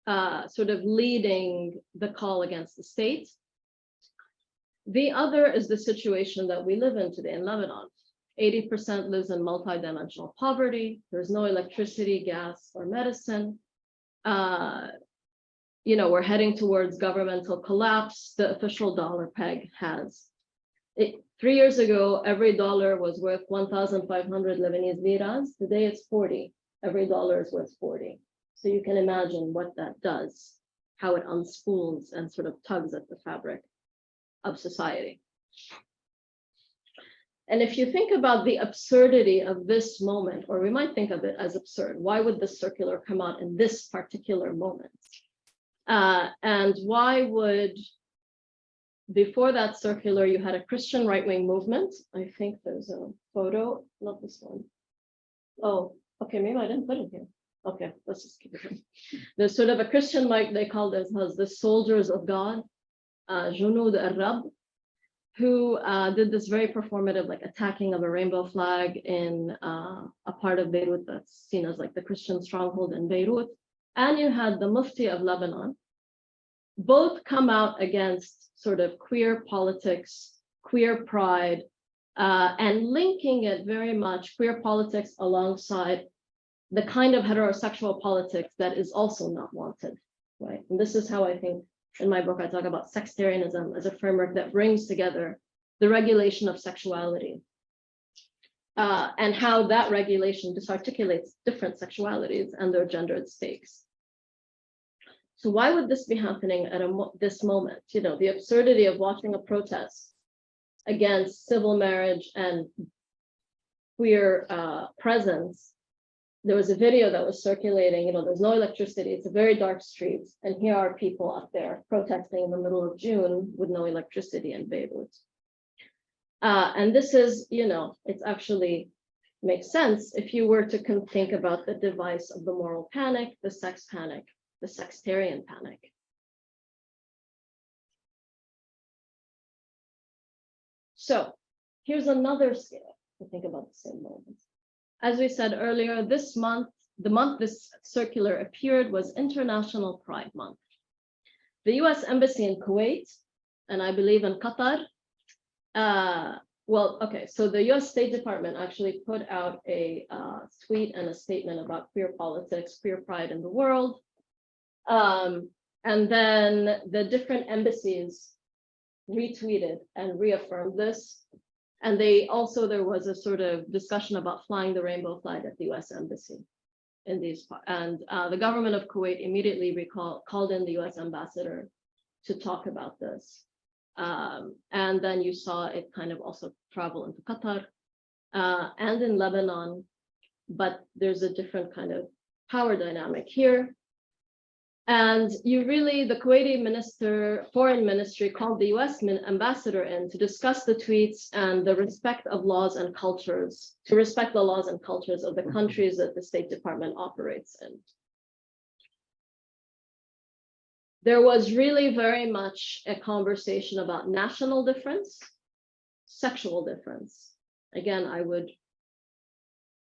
sort of leading the call against the state. The other is the situation that we live in today in Lebanon. 80% lives in multidimensional poverty. There's no electricity, gas, or medicine. We're heading towards governmental collapse. The official dollar peg has. 3 years ago, every dollar was worth 1,500 Lebanese liras. Today it's 40. Every dollar is worth 40. So you can imagine what that does, how it unspools and sort of tugs at the fabric of society. And if you think about the absurdity of this moment, or we might think of it as absurd, why would this circular come out in this particular moment? And why would, before that circular, you had a Christian right-wing movement. I think there's a photo, not this one. Oh, okay, maybe I didn't put it here. Okay, let's just keep it here. There's sort of a Christian, like they call this, as the soldiers of God, Junud al-Rab, who did this very performative, like attacking of a rainbow flag in a part of Beirut that's seen as like the Christian stronghold in Beirut. And you had the Mufti of Lebanon, both come out against sort of queer politics, queer pride, and linking it very much, queer politics alongside the kind of heterosexual politics that is also not wanted, right? And this is how I think in my book, I talk about Sextarianism as a framework that brings together the regulation of sexuality and how that regulation disarticulates different sexualities and their gendered stakes. So why would this be happening at this moment? The absurdity of watching a protest against civil marriage and queer presence. There was a video that was circulating, there's no electricity, it's a very dark street, and here are people up there protesting in the middle of June with no electricity in Beirut. And this is, it's actually makes sense if you were to think about the device of the moral panic, the sex panic, the sextarian panic. So here's another scale to think about the same moments. As we said earlier, this month, the month this circular appeared was International Pride Month. The US Embassy in Kuwait, and I believe in Qatar, so the US State Department actually put out a tweet and a statement about queer politics, queer pride in the world. And then the different embassies retweeted and reaffirmed this. And there was a sort of discussion about flying the rainbow flag at the US Embassy in these, and the government of Kuwait immediately called in the US ambassador to talk about this. And then you saw it kind of also travel into Qatar and in Lebanon, but there's a different kind of power dynamic here. And the Kuwaiti foreign ministry called the US ambassador in to discuss the tweets and the respect of laws and cultures, to respect the laws and cultures of the countries that the State Department operates in. There was really very much a conversation about national difference, sexual difference. Again, I would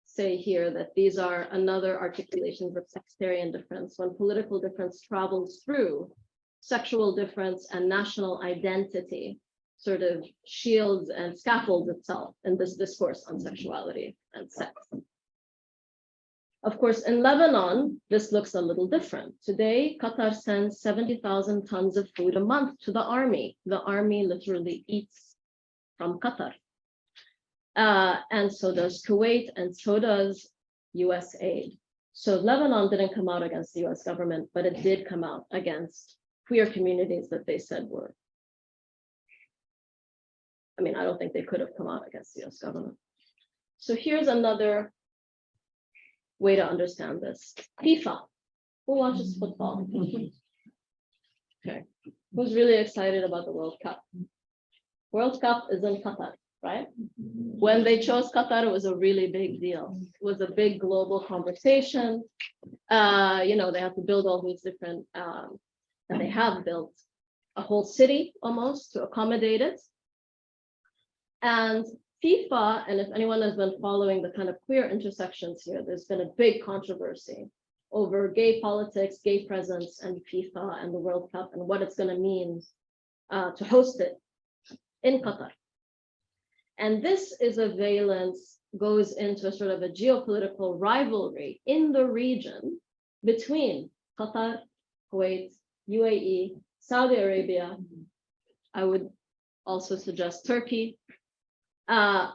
say here that these are another articulations of sectarian difference when political difference travels through sexual difference and national identity sort of shields and scaffolds itself in this discourse on sexuality and sex. Of course, in Lebanon, this looks a little different. Today, Qatar sends 70,000 tons of food a month to the army. The army literally eats from Qatar. And so does Kuwait, and so does US aid. So Lebanon didn't come out against the US government, but it did come out against queer communities that they said were, I mean, I don't think they could have come out against the US government. So here's another way to understand this. FIFA. Who watches football? Okay. Who's really excited about the World Cup? World Cup is in Qatar, right? When they chose Qatar, it was a really big deal. It was a big global conversation. You know, they had to build all these different, and they have built a whole city almost to accommodate it. And FIFA, and if anyone has been following the kind of queer intersections here, there's been a big controversy over gay politics, gay presence, and FIFA and the World Cup and what it's going to mean to host it in Qatar. And this is a valence, goes into a sort of a geopolitical rivalry in the region between Qatar, Kuwait, UAE, Saudi Arabia. I would also suggest Turkey,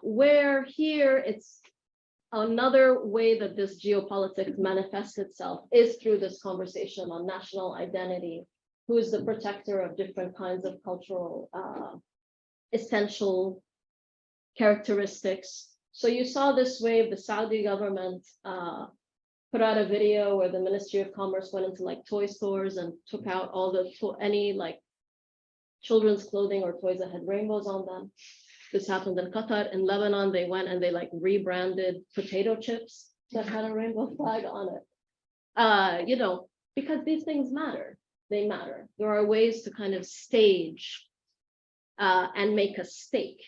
where here it's another way that this geopolitics manifests itself is through this conversation on national identity, who is the protector of different kinds of cultural essential characteristics. So you saw this wave, the Saudi government put out a video where the Ministry of Commerce went into like toy stores and took out all the any like children's clothing or toys that had rainbows on them. This happened in Qatar. In Lebanon, they went and they like rebranded potato chips that had a rainbow flag on it. You know, because these things matter. They matter. There are ways to kind of stage and make a stake,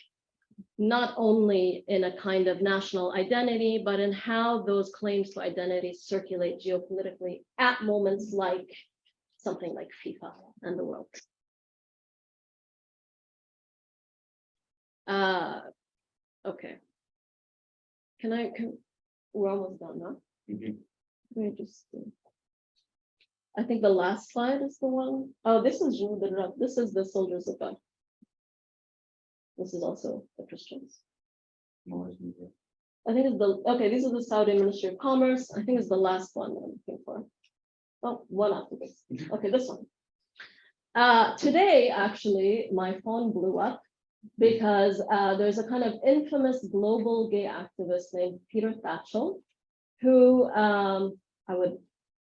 not only in a kind of national identity, but in how those claims to identity circulate geopolitically at moments like something like FIFA and the World Cup. Okay. We're almost done now. Mhm. Let me just I think the last slide is the one. Oh, this is the soldiers of God. This is also the Christians. I think it's okay, these are the Saudi Ministry of Commerce. I think it's the last one I'm looking for. Oh, one after this. Okay, this one. Today, actually, my phone blew up because there's a kind of infamous global gay activist named Peter Thatchell, who I would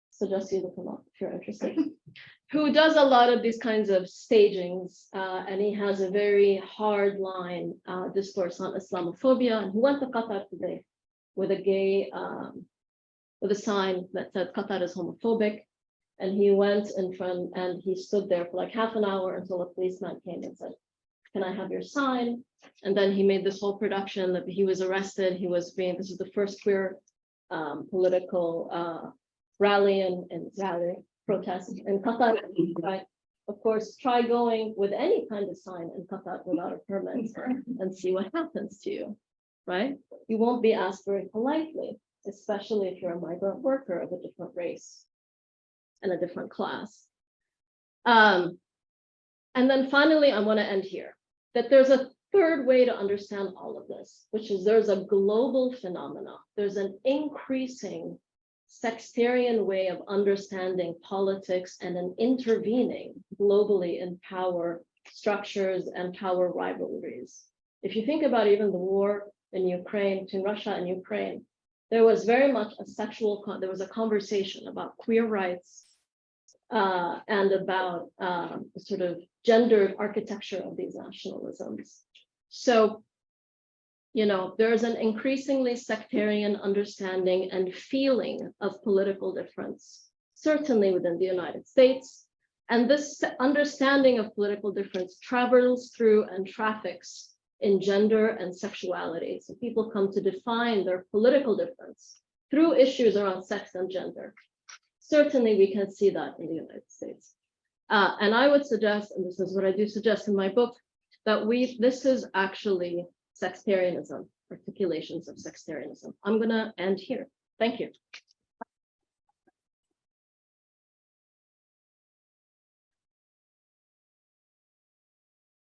suggest you look him up if you're interested, who does a lot of these kinds of stagings, and he has a very hard line discourse on Islamophobia. And he went to Qatar today with a gay, with a sign that said Qatar is homophobic. And he went in front and he stood there for like half an hour until a policeman came and said, "Can I have your sign?" And then he made this whole production that he was arrested. He was being, this is the first queer political rally and protest in Qatar, right? Of course, try going with any kind of sign in Qatar without a permit and see what happens to you, right? You won't be asked very politely, especially if you're a migrant worker of a different race and a different class. And then finally, I want to end here, that there's a third way to understand all of this, which is there's a global phenomena. There's an increasing sectarian way of understanding politics and an intervening globally in power structures and power rivalries. If you think about even the war in Ukraine, between Russia and Ukraine, there was very much a there was a conversation about queer rights and about the sort of gendered architecture of these nationalisms. So, you know, there's an increasingly sectarian understanding and feeling of political difference, certainly within the United States. And this understanding of political difference travels through and traffics in gender and sexuality. So people come to define their political difference through issues around sex and gender. Certainly we can see that in the United States. And I would suggest, and this is what I do suggest in my book, that this is actually Sextarianism, articulations of Sextarianism. I'm gonna end here. Thank you.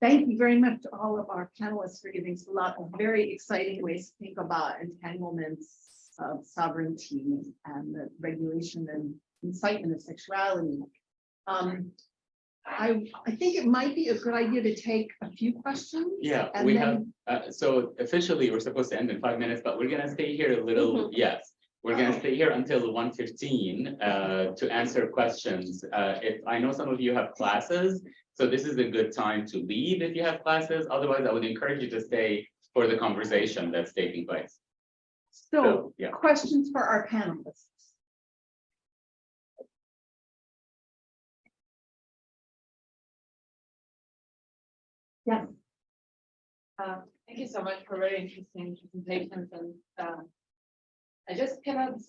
Thank you very much to all of our panelists for giving us a lot of very exciting ways to think about entanglements of sovereignty and the regulation and incitement of sexuality. I think it might be a good idea to take a few questions. Yeah, and we then- have, so officially we're supposed to end in 5 minutes, but we're gonna stay here a little, yes. We're gonna stay here until 1:15 to answer questions. If I know some of you have classes, so this is a good time to leave if you have classes. Otherwise, I would encourage you to stay for the conversation that's taking place. So, yeah. questions for our panelists. Yes. Thank you so much for very interesting presentations, and I just cannot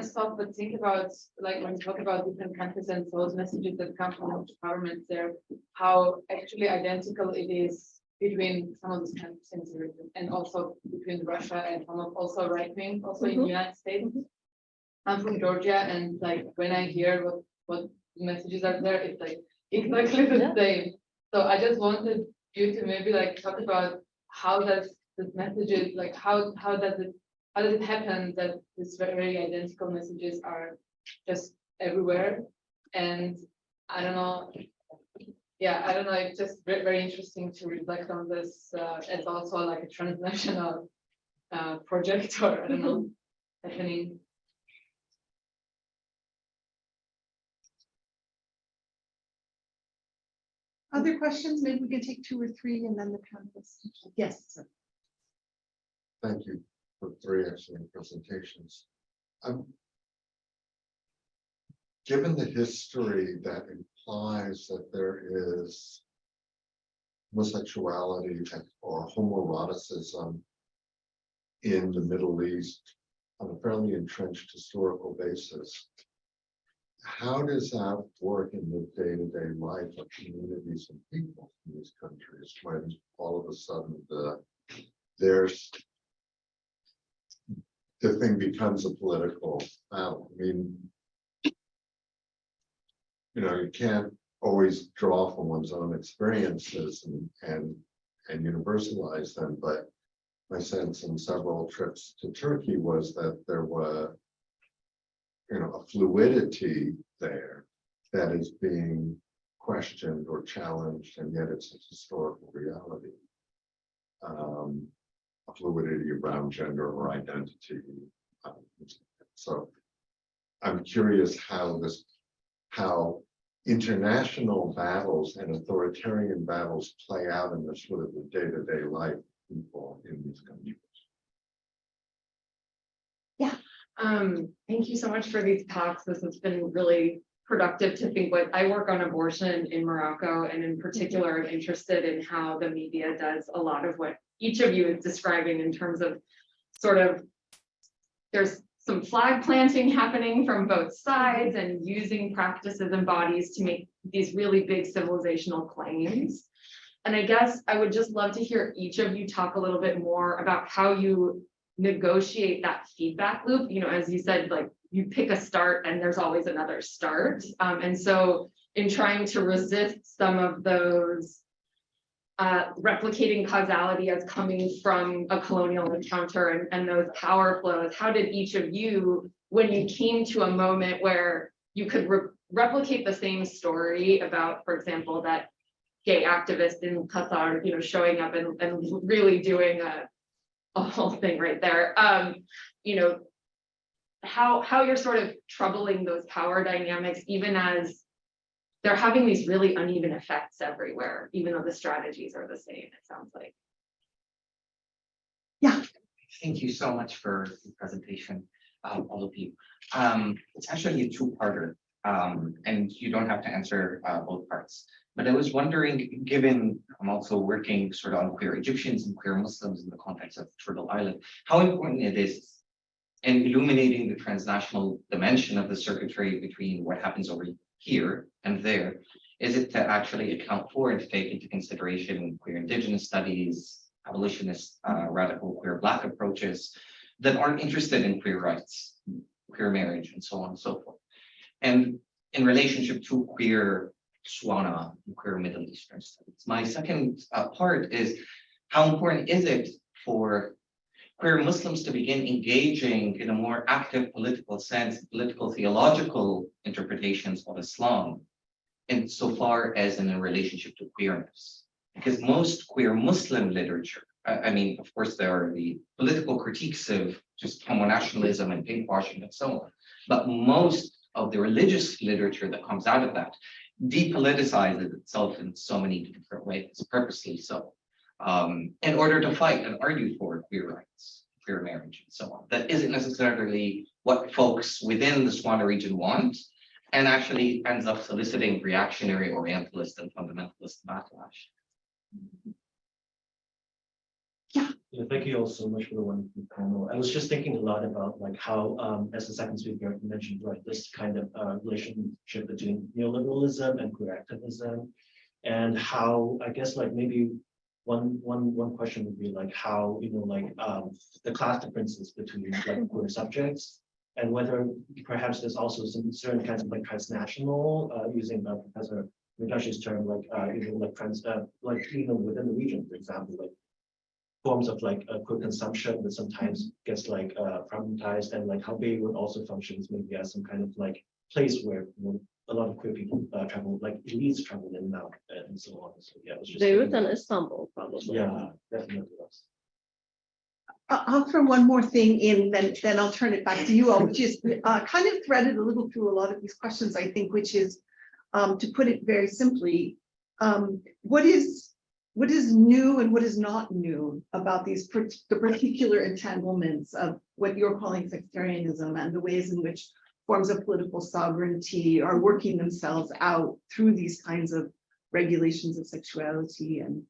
stop but think about, like, when you talk about different countries and those messages that come from the governments there, how actually identical it is between some of those countries and also between Russia and some of also right wing, also in the United States. I'm from Georgia, and like when I hear what messages are there, it's like exactly the same. So I just wanted you to maybe like talk about how does this messages, like how does it happen that these very identical messages are just everywhere? And I don't know. Yeah, I don't know. It's just very interesting to reflect on this as also like a transnational project, or I don't know, happening. Other questions? Maybe we can take 2 or 3 and then the panelists. Yes, sir. Thank you for 3 excellent presentations. Given the history that implies that there is homosexuality or homoeroticism in the Middle East on a fairly entrenched historical basis, how does that work in the day-to-day life of communities and people in these countries when all of a sudden the thing becomes a political battle? I mean, you can't always draw from one's own experiences and universalize them, but my sense in several trips to Turkey was that there were a fluidity there that is being questioned or challenged, and yet it's a historical reality. A fluidity around gender or identity. So I'm curious how international battles and authoritarian battles play out in the sort of the day-to-day life of people in these countries. Yeah. Thank you so much for these talks. This has been really productive to think with. I work on abortion in Morocco, and in particular, I'm interested in how the media does a lot of what each of you is describing in terms of sort of, there's some flag planting happening from both sides and using practices and bodies to make these really big civilizational claims. And I guess I would just love to hear each of you talk a little bit more about how you negotiate that feedback loop. As you said, like you pick a start and there's always another start. And so in trying to resist some of those replicating causality as coming from a colonial encounter and those power flows, how did each of you, when you came to a moment where you could replicate the same story about, for example, that gay activist in Qatar, showing up and really doing a whole thing right there, how you're sort of troubling those power dynamics, even as they're having these really uneven effects everywhere, even though the strategies are the same, it sounds like. Yeah. Thank you so much for the presentation, all of you. It's actually a 2-parter, and you don't have to answer both parts. But I was wondering, given I'm also working sort of on queer Egyptians and queer Muslims in the context of Turtle Island, how important it is in illuminating the transnational dimension of the circuitry between what happens over here and there, Is it to actually account for and to take into consideration queer indigenous studies, abolitionist, radical queer Black approaches that aren't interested in queer rights, queer marriage, and so on and so forth? And in relationship to queer Swana, queer Middle Eastern studies. My second part is, how important is it for queer Muslims to begin engaging in a more active political sense, political theological interpretations of Islam, insofar as in a relationship to queerness? Because most queer Muslim literature, I mean, of course, there are the political critiques of just homonationalism and pinkwashing and so on, but most of the religious literature that comes out of that depoliticizes itself in so many different ways, purposely so, in order to fight and argue for queer rights, queer marriage, and so on. That isn't necessarily what folks within the Swana region want, and actually ends up soliciting reactionary, orientalist, and fundamentalist backlash. Yeah, thank you all so much for the wonderful panel. I was just thinking a lot about like how, as the second speaker mentioned, right, this kind of relationship between neoliberalism and queer activism, and how, I guess, like maybe one question would be like how, you know, like the class differences between like queer subjects, and whether perhaps there's also some certain kinds of like transnational, using Professor Mikdashi's term, like even like even within the region, for example, like forms of like queer consumption that sometimes gets like problematized, and like how Beirut also functions maybe as some kind of like place where, you know, a lot of queer people travel, like elites travel in and out and so on. So yeah, it was just Beirut and Istanbul, probably. yeah, definitely was. I'll throw one more thing in, then I'll turn it back to you all, which is kind of threaded a little through a lot of these questions, I think, which is, to put it very simply, what is new and what is not new about the particular entanglements of what you're calling sectarianism, and the ways in which forms of political sovereignty are working themselves out through these kinds of regulations of sexuality and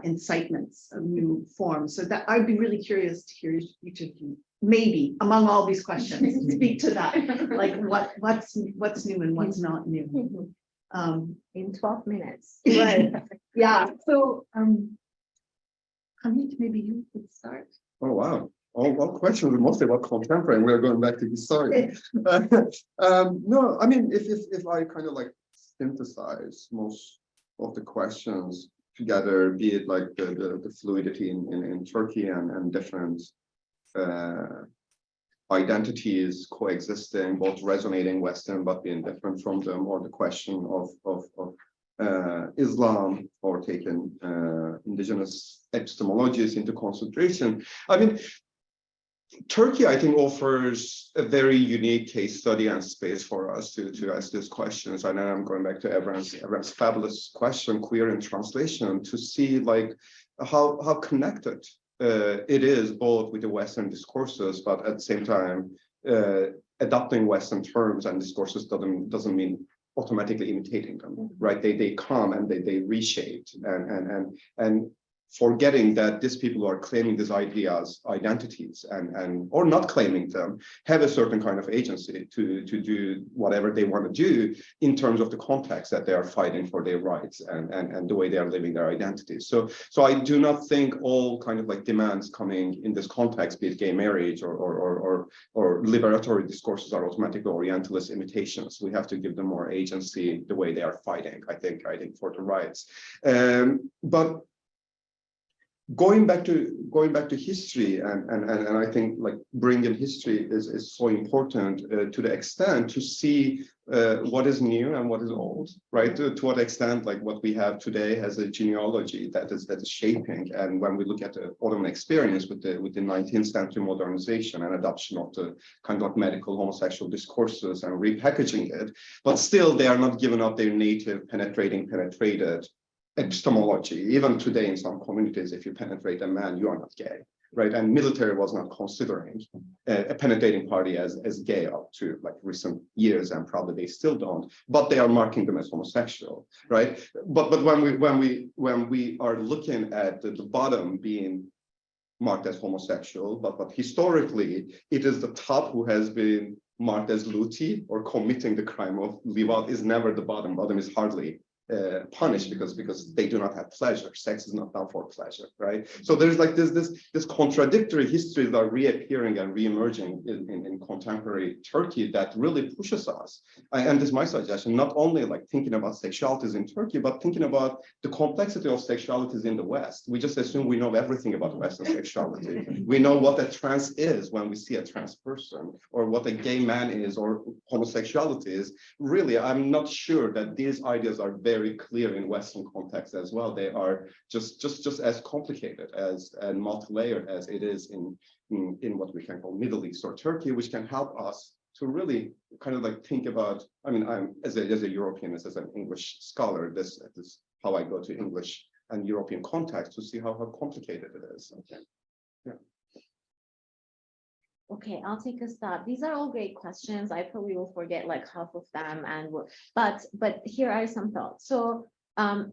incitements of new forms. So that I'd be really curious to hear each of you, maybe among all these questions, speak to that, like what's new and what's not new. In 12 minutes. Right. Yeah. So, Hamid, maybe you could start. Oh, wow. All questions are mostly about contemporary, and we're going back to history. No, I mean, if I kind of like synthesize most of the questions together, be it like the fluidity in Turkey and different identities coexisting, both resonating Western but being different from them, or the question of Islam, or taking indigenous epistemologies into consideration. I mean, Turkey, I think, offers a very unique case study and space for us to ask these questions. And I'm going back to Evren's fabulous question, queer in translation, to see like how connected it is both with the Western discourses, but at the same time, adopting Western terms and discourses doesn't mean automatically imitating them, right? They come and they reshape, and forgetting that these people are claiming these ideas, identities, and or not claiming them, have a certain kind of agency to do whatever they want to do in terms of the context that they are fighting for their rights and the way they are living their identities. So I do not think all kind of like demands coming in this context, be it gay marriage or liberatory discourses, are automatically Orientalist imitations. We have to give them more agency the way they are fighting, I think for the rights. But going back to history, and I think like bringing history is so important to the extent to see what is new and what is old, right? To what extent like what we have today has a genealogy that is shaping. And when we look at the Ottoman experience with the 19th century modernization and adoption of the kind of like medical homosexual discourses and repackaging it, but still they are not giving up their native penetrated epistemology. Even today in some communities, if you penetrate a man, you are not gay, right? And military was not considering a penetrating party as gay up to like recent years, and probably they still don't, but they are marking them as homosexual, right? But when we are looking at the bottom being marked as homosexual, but historically it is the top who has been marked as luti or committing the crime of liwat is never the bottom. Bottom is hardly punished because they do not have pleasure. Sex is not done for pleasure, right? So there's like this contradictory histories that are reappearing and reemerging in contemporary Turkey that really pushes us. And this is my suggestion, not only like thinking about sexualities in Turkey, but thinking about the complexity of sexualities in the West. We just assume we know everything about Western sexuality. We know what a trans is when we see a trans person, or what a gay man is, or homosexuality is. Really, I'm not sure that these ideas are very clear in Western context as well. They are just as complicated as and multi-layered as it is in what we can call Middle East or Turkey, which can help us to really kind of like think about. I mean, I'm as a European, as an English scholar, this is how I go to English and European context to see how complicated it is. Okay. Yeah. Okay, I'll take a stop. These are all great questions. I probably will forget like half of them, but here are some thoughts. So I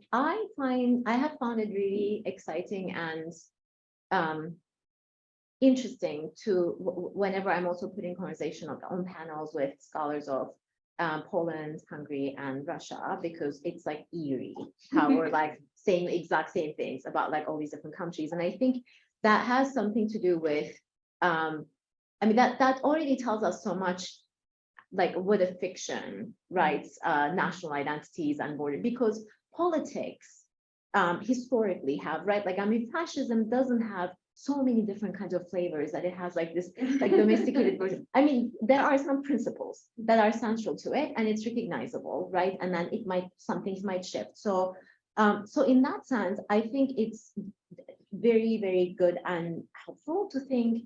have found it really exciting and interesting to whenever I'm also putting conversation on panels with scholars of Poland, Hungary, and Russia, because it's like eerie how we're like saying the exact same things about like all these different countries. And I think that has something to do with I mean, that already tells us so much, like what a fiction writes national identities and border, because politics historically have, right? Like, I mean, fascism doesn't have so many different kinds of flavors that it has like this like domesticated version. I mean, there are some principles that are central to it and it's recognizable, right? And then some things might shift. So, so in that sense, I think it's very, very good and helpful to think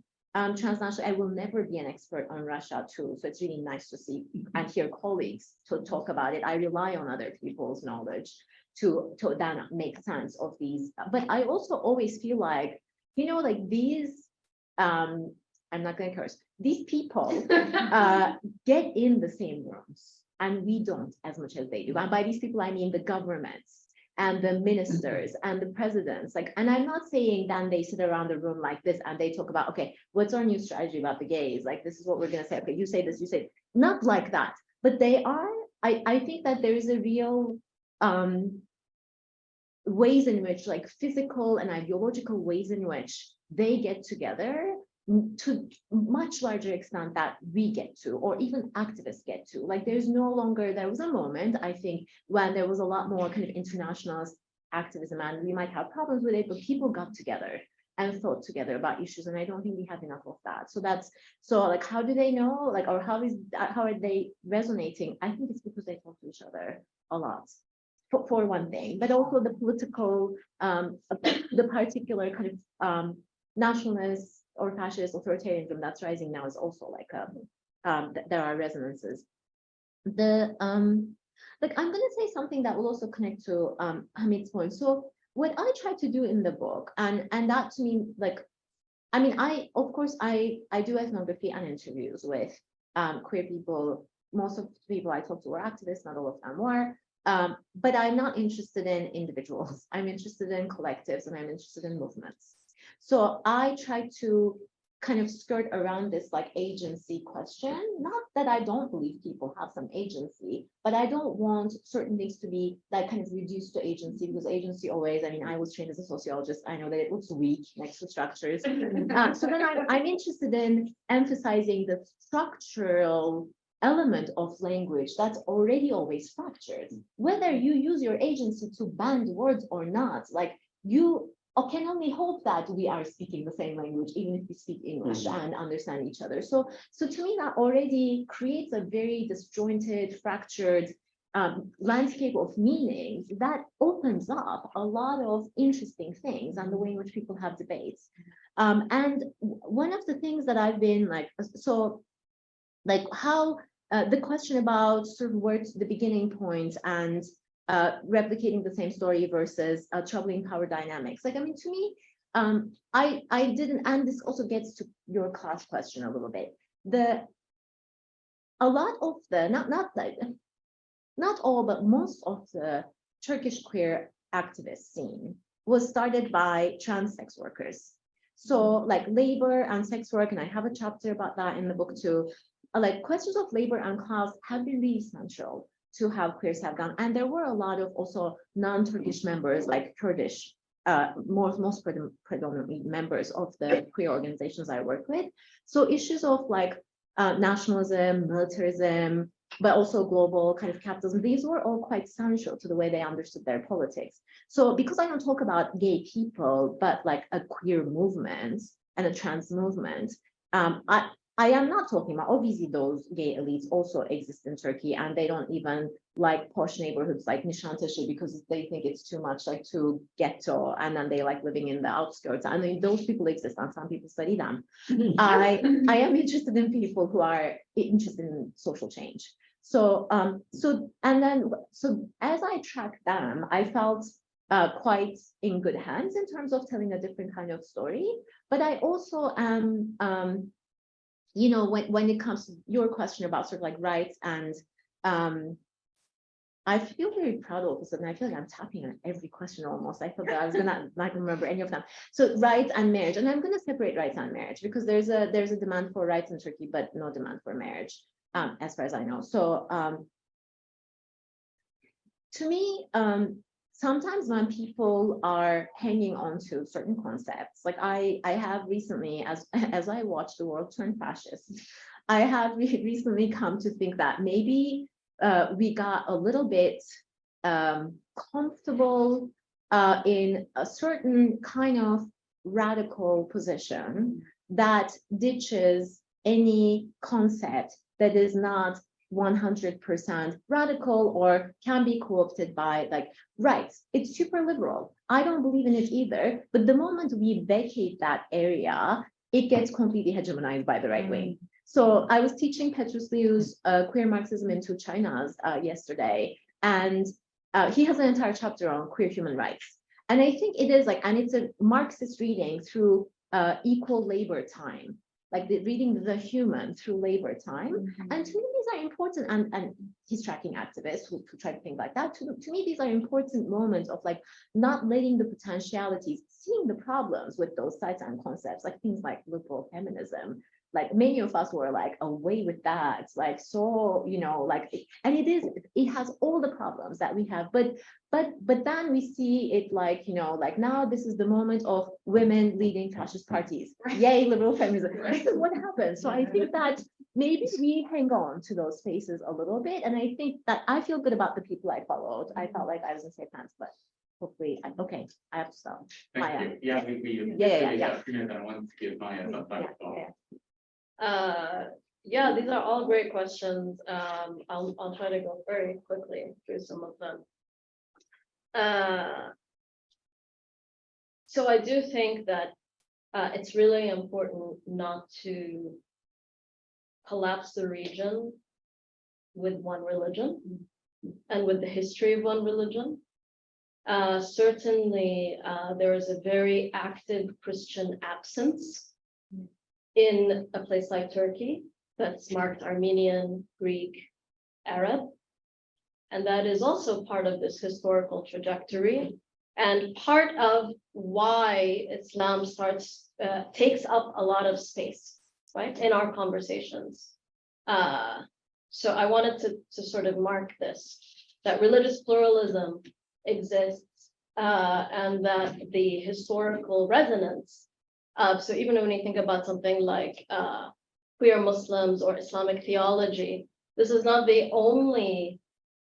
transnational. I will never be an expert on Russia too, so it's really nice to see and hear colleagues to talk about it. I rely on other people's knowledge to then make sense of these. But I also always feel like, you know, like these, I'm not going to curse, these people get in the same rooms and we don't as much as they do. And by these people, I mean the governments and the ministers and the presidents, like, and I'm not saying then they sit around the room like this and they talk about, okay, what's our new strategy about the gays? Like, this is what we're going to say. Okay, you say this, you say, not like that, but they are, I think that there is a real ways in which, like physical and ideological ways in which they get together to much larger extent that we get to, or even activists get to. Like, there's no longer, there was a moment, I think, when there was a lot more kind of internationalist activism and we might have problems with it, but people got together and thought together about issues. And I don't think we have enough of that. So that's, so like, how do they know, like, or how are they resonating? I think it's because they talk to each other a lot. For one thing, but also the political, the particular kind of nationalist or fascist authoritarianism that's rising now is also like there are resonances. Like, I'm going to say something that will also connect to Hamit's point. So what I try to do in the book, and that to me, like, I mean, of course I do ethnography and interviews with queer people. Most of the people I talk to were activists, not all of them were. But I'm not interested in individuals. I'm interested in collectives and I'm interested in movements. So I try to kind of skirt around this like agency question. Not that I don't believe people have some agency, but I don't want certain things to be like kind of reduced to agency, because agency always, I mean, I was trained as a sociologist. I know that it looks weak next to structures. So then I'm interested in emphasizing the structural element of language that's already always fractured. Whether you use your agency to band words or not, like, you can only hope that we are speaking the same language, even if we speak English and understand each other. So to me, that already creates a very disjointed, fractured landscape of meanings that opens up a lot of interesting things and the way in which people have debates. And one of the things that I've been like, so like how the question about sort of where the beginning point and replicating the same story versus troubling power dynamics. Like, I mean, to me, I didn't, and this also gets to your class question a little bit. A lot of the, not all, but most of the Turkish queer activist scene was started by trans sex workers. So like labor and sex work, and I have a chapter about that in the book too, like questions of labor and class have been really central to how queers have gone. And there were a lot of also non-Turkish members, like Kurdish, most predominantly members of the queer organizations I work with. So issues of like nationalism, militarism, but also global kind of capitalism, these were all quite central to the way they understood their politics. So because I don't talk about gay people, but like a queer movement and a trans movement, I am not talking about, obviously those gay elites also exist in Turkey, and they don't even like posh neighborhoods like Nişantaşı because they think it's too much like too ghetto, and then they like living in the outskirts. I mean, those people exist and some people study them. I am interested in people who are interested in social change. So as I track them, I felt quite in good hands in terms of telling a different kind of story. But I also am, you know, when it comes to your question about sort of like rights, and I feel very proud of this, and I feel like I'm tapping on every question almost. I thought that I was gonna not remember any of them. So rights and marriage, and I'm gonna separate rights and marriage because there's a demand for rights in Turkey, but no demand for marriage, as far as I know. So to me, sometimes when people are hanging on to certain concepts, like I have recently, as I watch the world turn fascist, I have recently come to think that maybe we got a little bit comfortable in a certain kind of radical position that ditches any concept that is not 100% radical or can be co-opted by like rights. It's super liberal. I don't believe in it either. But the moment we vacate that area, it gets completely hegemonized by the right wing. So I was teaching Petrus Liu's Queer Marxism in Two Chinas yesterday, and he has an entire chapter on queer human rights. And I think it is like, and it's a Marxist reading through equal labor time, like reading the human through labor time. And to me, these are important, and he's tracking activists who try to think like that. To me, these are important moments of like not letting the potentialities, seeing the problems with those sites and concepts, like things like liberal feminism. Like many of us were like away with that, like, so, you know, like, and it has all the problems that we have, but then we see it like, you know, like now this is the moment of women leading fascist parties. Yay, liberal feminism. This is what happens. So I think that maybe we hang on to those spaces a little bit. And I think that I feel good about the people I followed. I felt like I was in safe hands, but hopefully, okay, I have to stop. Thank Maya. you. Yeah, we Yeah. I want to give Maya some time. Yeah, these are all great questions. I'll try to go very quickly through some of them. So I do think that it's really important not to collapse the region with one religion and with the history of one religion. Certainly, there is a very active Christian absence in a place like Turkey that's marked Armenian, Greek, Arab. And that is also part of this historical trajectory and part of why Islam takes up a lot of space, right, in our conversations. So I wanted to sort of mark this, that religious pluralism exists and that the historical resonance so even when you think about something like queer Muslims or Islamic theology, this is not the only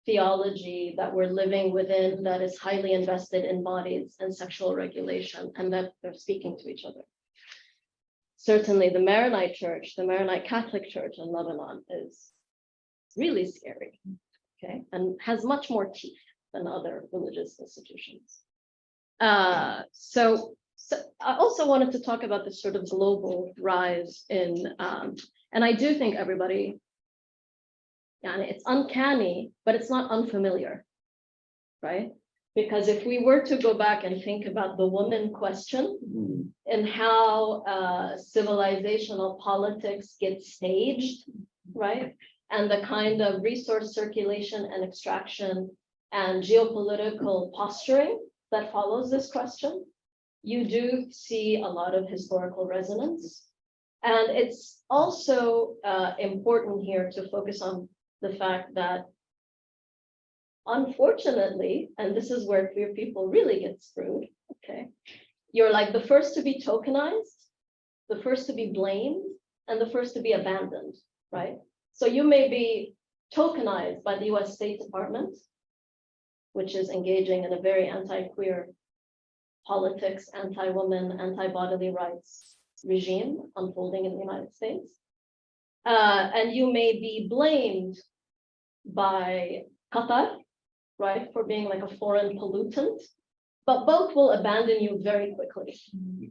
theology that we're living within that is highly invested in bodies and sexual regulation, and that they're speaking to each other. Certainly the Maronite Church, the Maronite Catholic Church in Lebanon is really scary, okay, and has much more teeth than other religious institutions. So I also wanted to talk about this sort of global rise in, and I do think everybody, yeah, it's uncanny, but it's not unfamiliar, right? Because if we were to go back and think about the woman question and how civilizational politics get staged, right? And the kind of resource circulation and extraction and geopolitical posturing that follows this question, you do see a lot of historical resonance. And it's also important here to focus on the fact that, unfortunately, and this is where queer people really get screwed, okay? You're like the first to be tokenized, the first to be blamed, and the first to be abandoned, right? So you may be tokenized by the US State Department, which is engaging in a very anti-queer politics, anti-woman, anti-bodily rights regime unfolding in the United States. And you may be blamed by Qatar, right, for being like a foreign pollutant, but both will abandon you very quickly,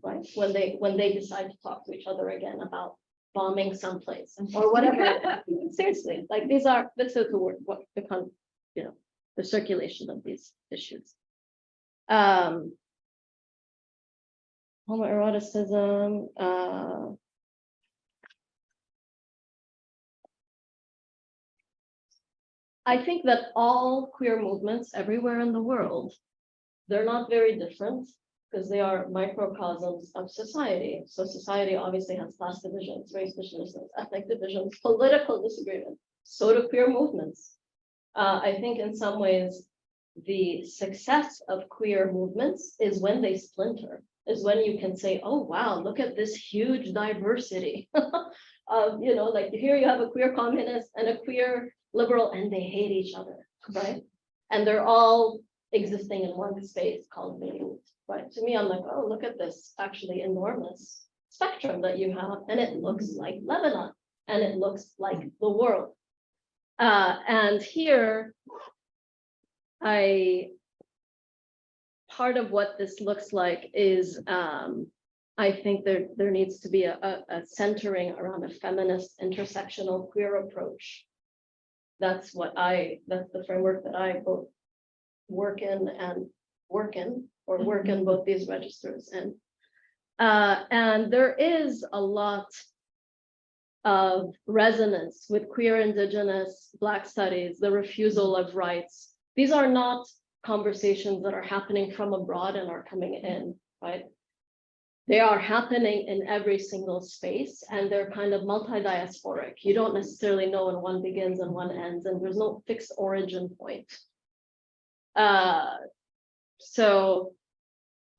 right, when they decide to talk to each other again about bombing someplace or whatever. Seriously, like this is what become, you know, the circulation of these issues. Homoeroticism, I think that all queer movements everywhere in the world, they're not very different because they are microcosms of society. So society obviously has class divisions, race divisions, ethnic divisions, political disagreement. So do queer movements. I think in some ways, the success of queer movements is when they splinter, is when you can say, oh, wow, look at this huge diversity of, you know, like here you have a queer communist and a queer liberal and they hate each other, right? And they're all existing in one space called Beirut, right? To me, I'm like, oh, look at this actually enormous spectrum that you have, and it looks like Lebanon, and it looks like the world. And here, part of what this looks like is, I think there needs to be a centering around a feminist intersectional queer approach. That's the framework that I both work in both these registers. And there is a lot of resonance with queer, indigenous, Black studies, the refusal of rights. These are not conversations that are happening from abroad and are coming in, right? They are happening in every single space, and they're kind of multi-diasporic. You don't necessarily know when one begins and one ends, and there's no fixed origin point. So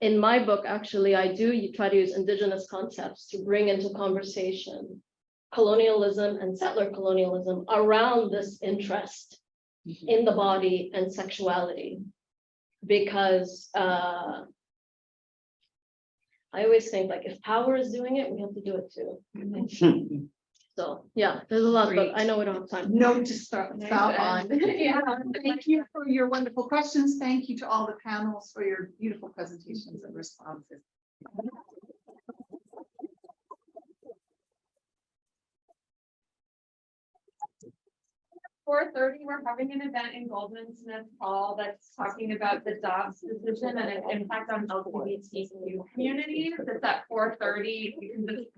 in my book, actually, I do try to use indigenous concepts to bring into conversation colonialism and settler colonialism around this interest in the body and sexuality. Because I always think, like, if power is doing it, we have to do it too. So yeah, there's a lot, but I know we don't have time. No, to stop on. Yeah. Thank you for your wonderful questions. Thank you to all the panels for your beautiful presentations and responses. 4:30, we're having an event in Goldman Smith Hall that's talking about the Dobbs decision and its impact on LGBTQ communities. It's at 4:30. You can just